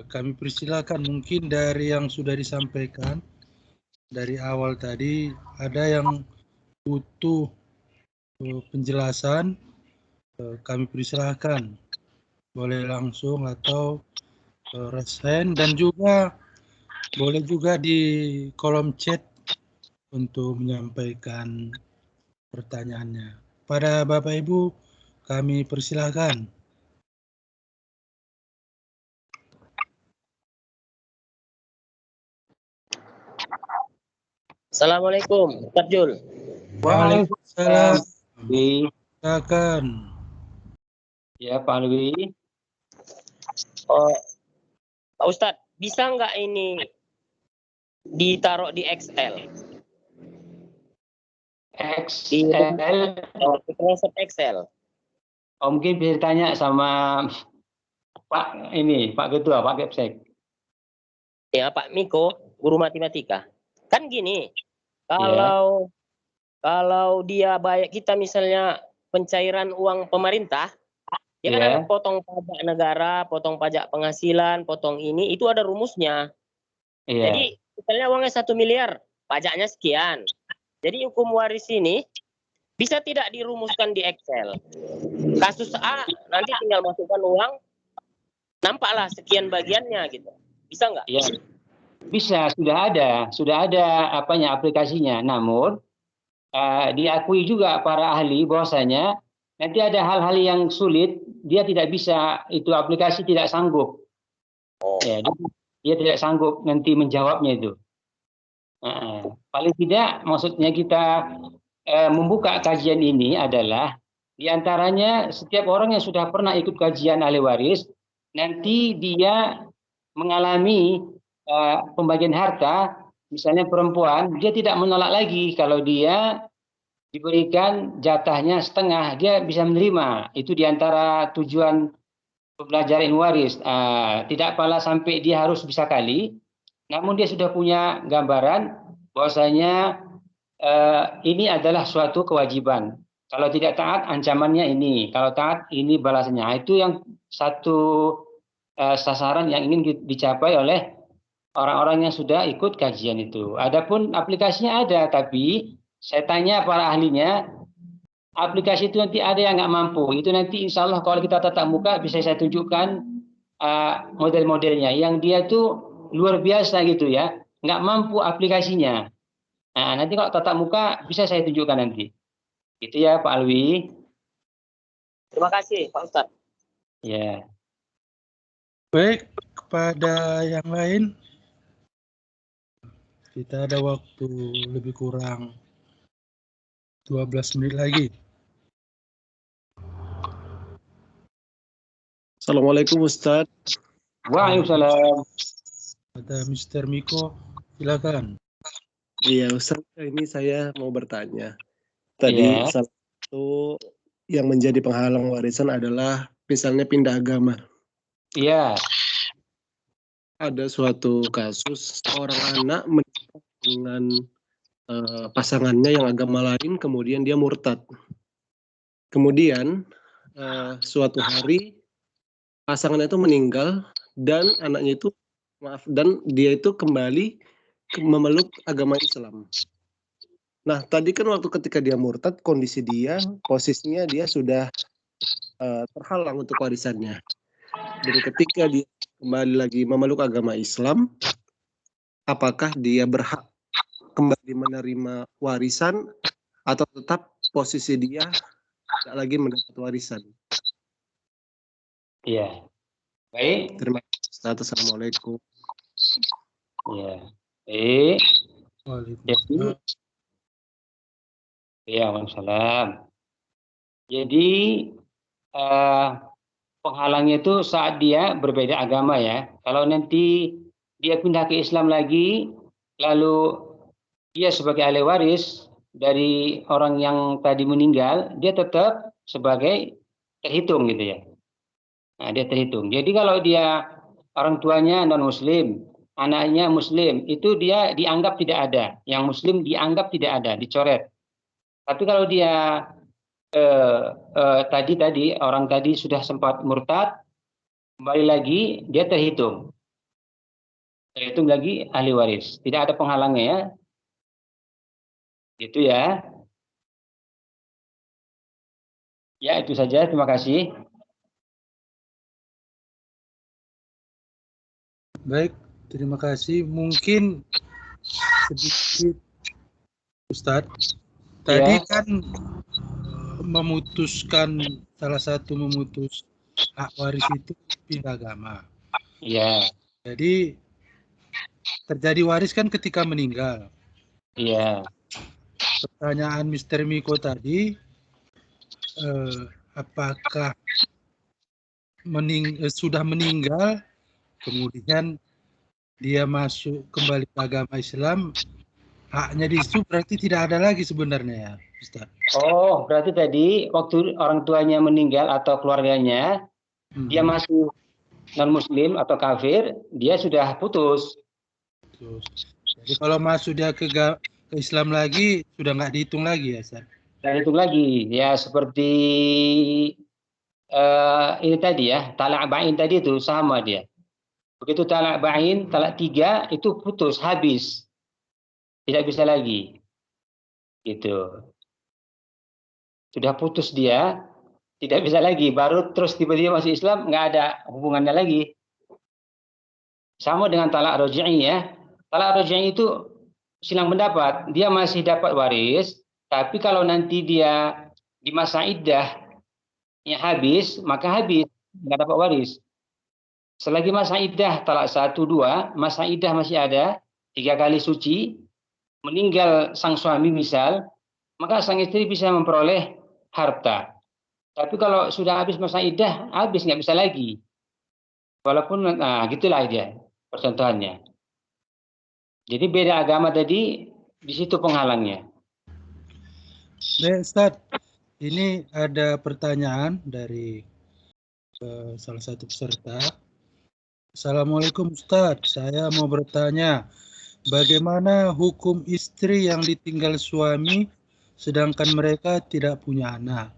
kami persilakan mungkin dari yang sudah disampaikan dari awal tadi ada yang butuh penjelasan, kami persilahkan boleh langsung atau raise hand, dan juga boleh juga di kolom chat untuk menyampaikan pertanyaannya. Pada Bapak Ibu kami persilahkan. Assalamualaikum, Ustaz Jul. Waalaikumsalam. Alwi. Silakan. Ya Pak Alwi. Oh, Pak Ustadz, bisa nggak ini ditaruh di Excel? XL. Di Microsoft Excel. Oh, mungkin bisa ditanya sama Pak ini, Pak Ketua, Pak Kepsek. Ya, Pak Miko, guru matematika. Kan gini, Ya. kalau dia bayar kita misalnya pencairan uang pemerintah, ya kan Ya. ada potong pajak negara, potong pajak penghasilan, potong ini, itu ada rumusnya. Iya. Jadi misalnya uangnya 1 miliar, pajaknya sekian. Jadi hukum waris ini bisa tidak dirumuskan di Excel. Kasus A nanti tinggal masukkan uang, nampaklah sekian bagiannya gitu. Bisa nggak? Iya. Bisa, sudah ada apanya aplikasinya. Namun diakui juga para ahli bahwasanya nanti ada hal-hal yang sulit, dia tidak bisa, itu aplikasi tidak sanggup. Ya, dia tidak sanggup nanti menjawabnya itu. Paling tidak maksudnya kita membuka kajian ini adalah diantaranya setiap orang yang sudah pernah ikut kajian ahli waris, nanti dia mengalami pembagian harta, misalnya perempuan, dia tidak menolak lagi kalau dia diberikan jatahnya setengah, dia bisa menerima. Itu diantara tujuan belajar ilmu waris. Tidak pala sampai dia harus bisa kali, namun dia sudah punya gambaran bahwasanya ini adalah suatu kewajiban. Kalau tidak taat, ancamannya ini. Kalau taat, ini balasannya. Itu yang satu sasaran yang ingin dicapai oleh orang-orang yang sudah ikut kajian itu. Adapun aplikasinya ada, tapi saya tanya para ahlinya, aplikasi itu nanti ada yang nggak mampu. Itu nanti insya Allah kalau kita tatap muka bisa saya tunjukkan model-modelnya. Yang dia tuh luar biasa gitu ya, nggak mampu aplikasinya. Nah, nanti kalau tatap muka bisa saya tunjukkan nanti. Itu ya Pak Alwi. Terima kasih Pak Ustadz. Ya. Baik, kepada yang lain kita ada waktu lebih kurang 12 menit lagi. Assalamualaikum Ustaz. Waalaikumsalam. Ada Mr. Miko, silakan. Iya Ustaz, ini saya mau bertanya. Tadi salah satu yang menjadi penghalang warisan adalah misalnya pindah agama. Iya. Ada suatu kasus seorang anak menikah dengan pasangannya yang agama lain, kemudian dia murtad. Kemudian suatu hari pasangannya itu meninggal dan anaknya itu dan dia itu kembali memeluk agama Islam. Nah, tadi kan waktu ketika dia murtad, kondisi dia, posisinya dia sudah terhalang untuk warisannya. Dan ketika dia kembali lagi memeluk agama Islam, apakah dia berhak kembali menerima warisan atau tetap posisi dia tidak lagi mendapat warisan? Iya. Baik. Terima kasih. Assalamualaikum. Iya. Waalaikumsalam. Ya, waalaikumsalam. Jadi penghalangnya itu saat dia berbeda agama ya. Kalau nanti dia pindah ke Islam lagi, lalu dia sebagai ahli waris dari orang yang tadi meninggal, dia tetap sebagai terhitung gitu ya. Nah, dia terhitung. Jadi kalau dia orang tuanya non-muslim, anaknya muslim, itu dia dianggap tidak ada. Yang muslim dianggap tidak ada, dicoret. Tapi kalau dia tadi orang tadi sudah sempat murtad, kembali lagi dia terhitung lagi ahli waris, tidak ada penghalangnya ya, gitu ya. Ya itu saja, terima kasih. Baik, terima kasih. Mungkin sedikit Ustadz, tadi Ya. kan salah satu memutus hak waris itu pindah agama. Iya. Jadi terjadi waris kan ketika meninggal. Iya. Pertanyaan Mr. Miko tadi, apakah sudah meninggal, kemudian dia masuk kembali ke agama Islam, haknya di situ berarti tidak ada lagi sebenarnya ya, Ustaz? Oh, berarti tadi waktu orang tuanya meninggal atau keluarganya, dia masih non-muslim atau kafir, dia sudah putus. Jadi kalau masuk dia ke Islam lagi, sudah nggak dihitung lagi ya, Ustaz? Tidak dihitung lagi. Ya seperti ini tadi ya, talak ba'in tadi itu sama dia. Begitu talak ba'in, talak 3 itu putus, habis. Tidak bisa lagi. Gitu. Sudah putus dia, tidak bisa lagi. Baru terus tiba-tiba masuk Islam, nggak ada hubungannya lagi. Sama dengan talak roji'i ya. Talak roji'i itu silang pendapat. Dia masih dapat waris, tapi kalau nanti dia di masa iddah habis, maka habis. Nggak dapat waris. Selagi masa iddah talak 1, 2, masa iddah masih ada, 3 kali suci, meninggal sang suami misal, maka sang istri bisa memperoleh harta. Tapi kalau sudah habis masa iddah, habis nggak bisa lagi. Walaupun, nah gitulah dia percontohannya. Jadi beda agama tadi, di situ penghalangnya. Baik, Ustaz, ini ada pertanyaan dari salah satu peserta. Assalamualaikum Ustaz, saya mau bertanya, bagaimana hukum istri yang ditinggal suami sedangkan mereka tidak punya anak?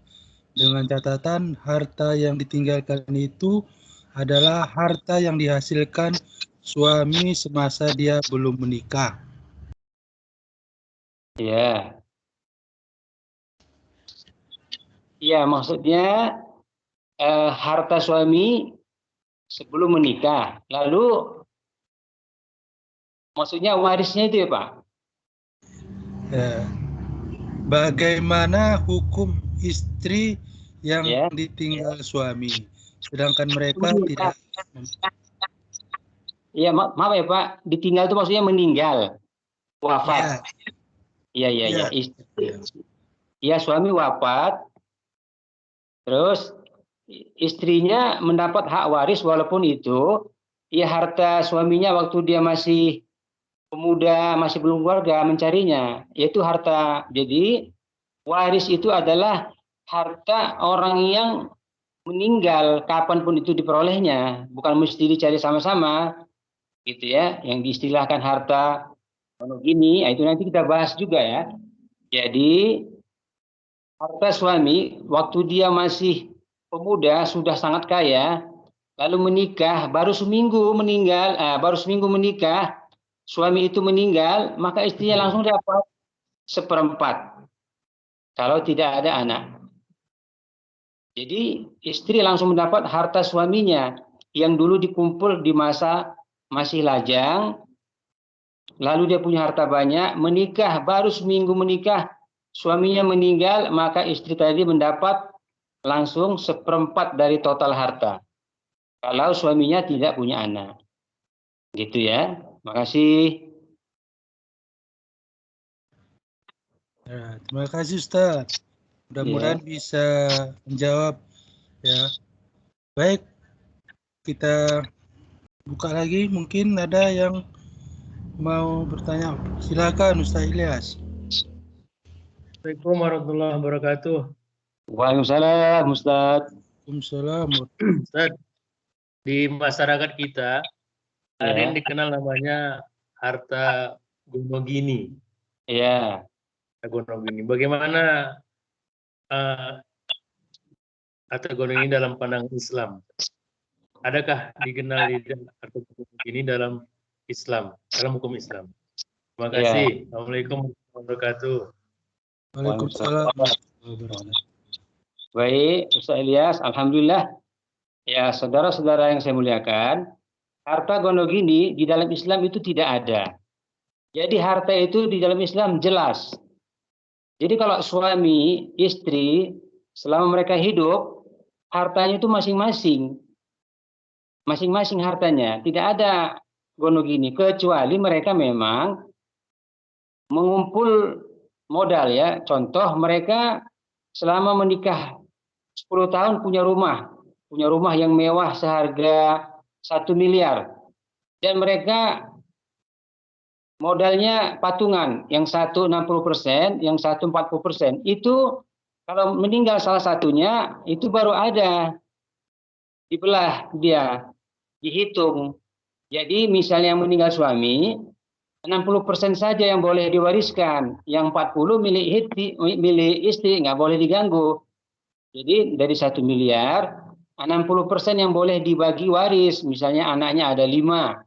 Dengan catatan harta yang ditinggalkan itu adalah harta yang dihasilkan suami semasa dia belum menikah. Ya. Ya, maksudnya harta suami sebelum menikah. Lalu maksudnya warisnya itu ya, Pak? Bagaimana hukum istri yang ditinggal suami, sedangkan mereka tidak. Iya, maaf ya Pak, ditinggal itu maksudnya meninggal, wafat. Iya. Iya, suami wafat, terus istrinya mendapat hak waris walaupun itu ya harta suaminya waktu dia masih pemuda, masih belum keluarga mencarinya, yaitu harta. Jadi waris itu adalah harta orang yang meninggal kapanpun itu diperolehnya, bukan mesti dicari sama-sama, gitu ya. Yang diistilahkan harta monogami, itu nanti kita bahas juga ya. Jadi harta suami waktu dia masih pemuda sudah sangat kaya, lalu menikah, baru seminggu menikah, suami itu meninggal, maka istrinya langsung dapat 1/4 kalau tidak ada anak. Jadi istri langsung mendapat harta suaminya yang dulu dikumpul di masa masih lajang, lalu dia punya harta banyak, menikah, baru seminggu menikah, suaminya meninggal, maka istri tadi mendapat langsung 1/4 dari total harta. Kalau suaminya tidak punya anak. Gitu ya. Makasih. Ya, terima kasih Ustaz. Mudah-mudahan bisa menjawab ya Baik, kita buka lagi. Mungkin ada yang mau bertanya. Silakan Ustaz Ilyas. Assalamualaikum warahmatullahi wabarakatuh. Waalaikumsalam, Ustaz. Waalaikumsalam. Ustaz, di masyarakat kita ada yang Ya, dikenal namanya harta gonogini. ya. Gonogini. Bagaimana harta gonogini dalam pandangan Islam? Adakah dikenal harta gonogini dalam Islam, dalam hukum Islam? Terima kasih. Assalamualaikum warahmatullahi wabarakatuh. Waalaikumsalam. Baik, Ustaz Ilyas, alhamdulillah. Ya, saudara-saudara yang saya muliakan, harta gonogini di dalam Islam itu tidak ada. Jadi harta itu di dalam Islam jelas. Jadi kalau suami, istri, selama mereka hidup, hartanya itu masing-masing. Masing-masing hartanya. Tidak ada gonogini, kecuali mereka memang mengumpul modal ya. Contoh mereka selama menikah 10 tahun punya rumah yang mewah seharga 1 miliar. Dan mereka modalnya patungan, yang satu 60%, yang satu 40%. Itu kalau meninggal salah satunya, itu baru ada. Dibelah dia, dihitung. Jadi misalnya yang meninggal suami, 60% saja yang boleh diwariskan, yang 40 milik istri, nggak boleh diganggu. Jadi dari 1 miliar, 60% yang boleh dibagi waris, misalnya anaknya ada 5,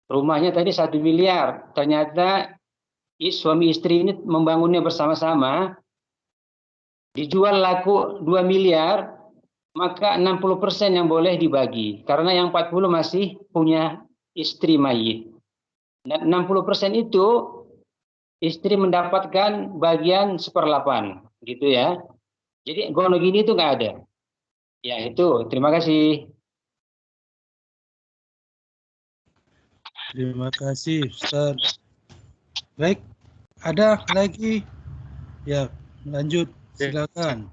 rumahnya tadi 1 miliar, ternyata suami istri ini membangunnya bersama-sama, dijual laku 2 miliar, maka 60% yang boleh dibagi, karena yang 40 masih punya istri mayit. Dan 60% itu istri mendapatkan bagian 1/8, gitu ya. Jadi gonogini itu nggak ada. Ya itu, terima kasih. Terima kasih Ustaz. Baik, ada lagi? Ya, lanjut. Silakan.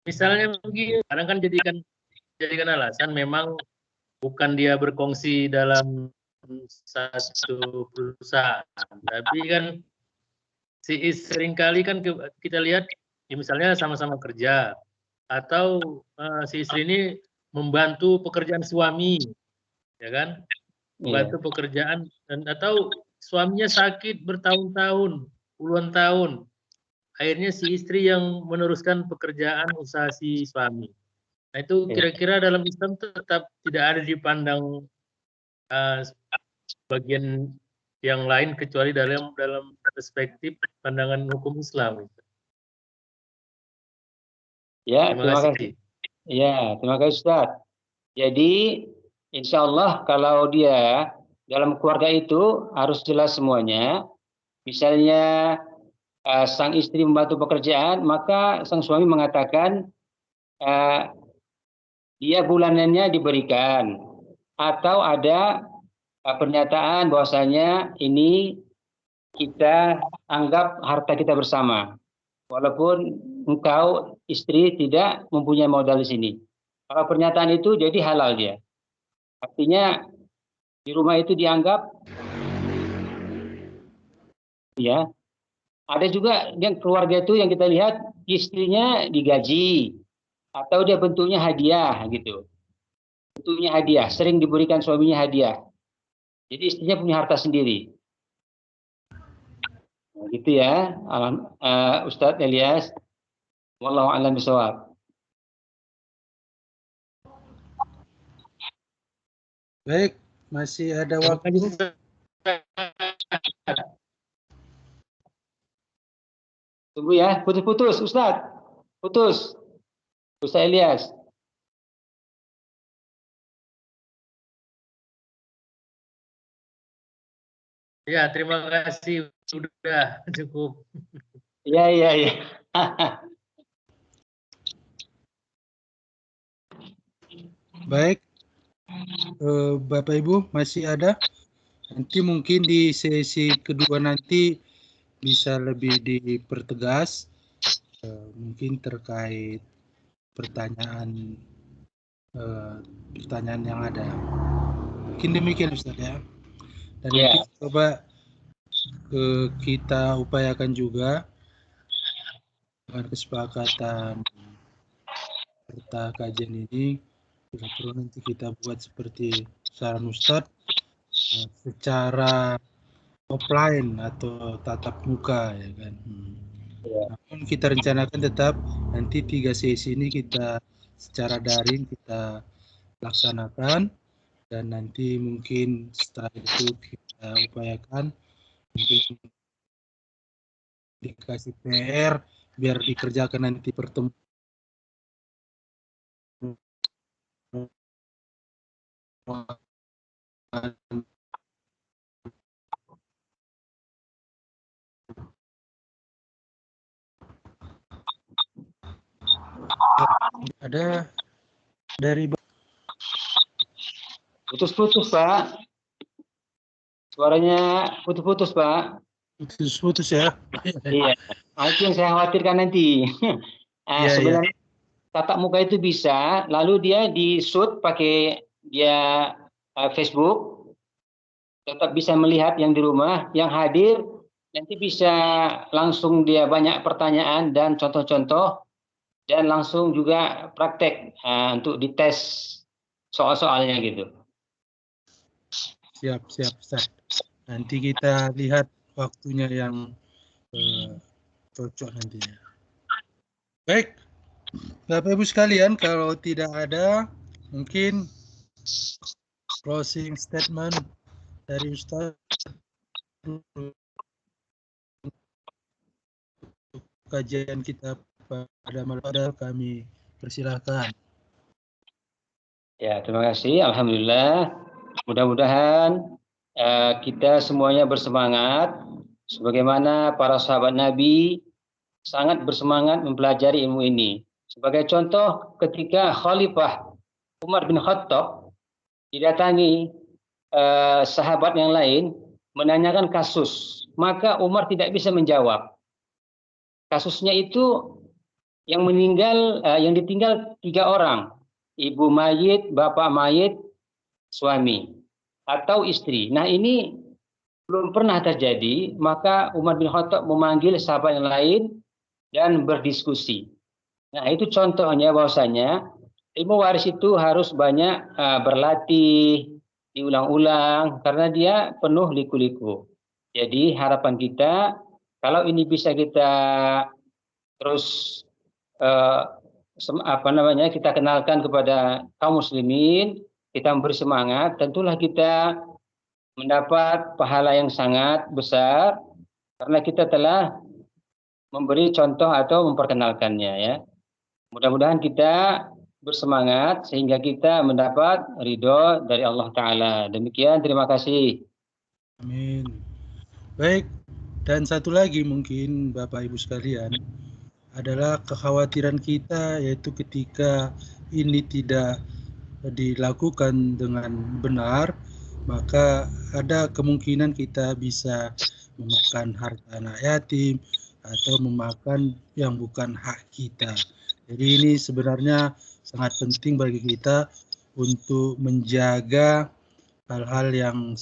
Misalnya begini, kadang kan jadikan alasan memang bukan dia berkongsi dalam satu perusahaan, tapi kan seringkali kan kita lihat ya misalnya sama-sama kerja atau si istri ini membantu pekerjaan suami, ya kan, membantu pekerjaan, dan atau suaminya sakit bertahun-tahun, puluhan tahun, akhirnya si istri yang meneruskan pekerjaan usaha si suami. Nah itu kira-kira dalam Islam tetap tidak ada dipandang bagian yang lain kecuali dalam perspektif pandangan hukum Islam. Ya, terima kasih. Ya, terima kasih Ustaz. Jadi insya Allah kalau dia dalam keluarga itu harus jelas semuanya. Misalnya sang istri membantu pekerjaan, maka sang suami mengatakan dia bulanannya diberikan, atau ada pernyataan bahwasanya ini kita anggap harta kita bersama, walaupun engkau istri tidak mempunyai modal di sini. Kalau pernyataan itu jadi halal dia. Artinya di rumah itu dianggap ya. Ada juga yang keluarga itu yang kita lihat istrinya digaji atau dia bentuknya hadiah gitu. Bentuknya hadiah, sering diberikan suaminya hadiah. Jadi istrinya punya harta sendiri. Nah, gitu ya, Ustadz Ilyas. Wallahu a'lam bishawab. Baik, masih ada waktu. Tunggu ya, putus-putus, Ustadz. Putus. Ustadz Ilyas. Ya, terima kasih. Sudah cukup. Iya. Baik, Bapak Ibu masih ada? Nanti mungkin di sesi kedua nanti bisa lebih dipertegas, mungkin terkait pertanyaan pertanyaan yang ada. Mungkin demikian Ustaz ya. Dan Ya. nanti coba kita upayakan juga dengan kesepakatan serta kajian ini, bila perlu nanti kita buat seperti saran Ustadz secara offline atau tatap muka ya kan. Ya. Namun kita rencanakan tetap nanti 3 sesi ini kita secara daring kita laksanakan, dan nanti mungkin setelah itu kita upayakan mungkin dikasih PR biar dikerjakan nanti pertemuan ada dari Putus-putus, Pak. Suaranya putus-putus, Pak. putus ya. Iya. Itu yang saya khawatirkan nanti. Iya, Sebenarnya tatap muka itu bisa, lalu dia di-shoot pakai dia Facebook, tetap bisa melihat yang di rumah, yang hadir nanti bisa langsung dia banyak pertanyaan dan contoh-contoh, dan langsung juga praktek untuk dites soal-soalnya gitu. Siap Ustaz. Nanti kita lihat waktunya yang cocok nantinya. Baik, Bapak Ibu sekalian, kalau tidak ada mungkin closing statement dari Ustaz kajian kita pada malam ini, kami persilahkan. Ya, terima kasih. Alhamdulillah. Mudah-mudahan kita semuanya bersemangat sebagaimana para sahabat Nabi sangat bersemangat mempelajari ilmu ini. Sebagai contoh, ketika Khalifah Umar bin Khattab didatangi sahabat yang lain menanyakan kasus, maka Umar tidak bisa menjawab. Kasusnya itu yang meninggal, yang ditinggal 3 orang, ibu mayit, bapak mayit, suami atau istri. Nah, ini belum pernah terjadi, maka Umar bin Khattab memanggil sahabat yang lain dan berdiskusi. Nah, itu contohnya bahwasanya ilmu waris itu harus banyak berlatih, diulang-ulang, karena dia penuh liku-liku. Jadi harapan kita, kalau ini bisa kita terus kita kenalkan kepada kaum muslimin, kita memberi semangat, tentulah kita mendapat pahala yang sangat besar karena kita telah memberi contoh atau memperkenalkannya ya. Mudah-mudahan kita bersemangat sehingga kita mendapat ridho dari Allah Ta'ala. Demikian, terima kasih. Amin. Baik, dan satu lagi mungkin Bapak Ibu sekalian adalah kekhawatiran kita, yaitu ketika ini tidak dilakukan dengan benar, maka ada kemungkinan kita bisa memakan harta anak yatim atau memakan yang bukan hak kita. Jadi ini sebenarnya sangat penting bagi kita untuk menjaga hal-hal yang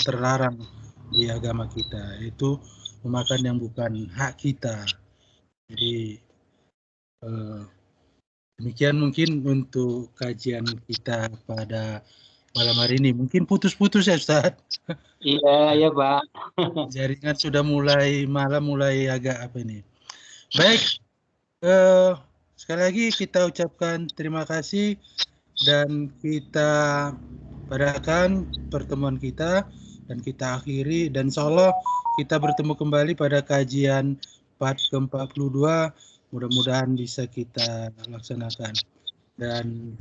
terlarang di agama kita, yaitu memakan yang bukan hak kita. Jadi demikian mungkin untuk kajian kita pada malam hari ini. Mungkin putus-putus ya Ustaz? Iya Pak. Jaringan sudah mulai malam, mulai agak apa ini. Baik, sekali lagi kita ucapkan terima kasih dan kita padakan pertemuan kita dan kita akhiri, dan insya Allah kita bertemu kembali pada kajian part ke-42. Mudah-mudahan bisa kita laksanakan. Dan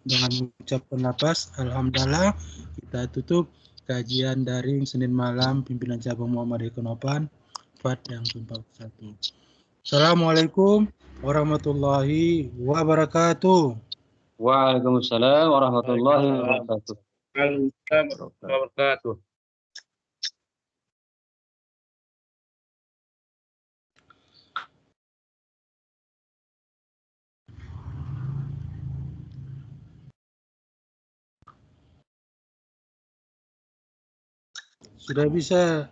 dengan mengucapkan lafaz alhamdulillah, kita tutup kajian daring Senin malam pimpinan cabang Muhammadiyah Konopan part yang ke-41. Assalamualaikum warahmatullahi wabarakatuh. Waalaikumsalam warahmatullahi wabarakatuh. Waalaikumsalam warahmatullahi wabarakatuh. sudah bisa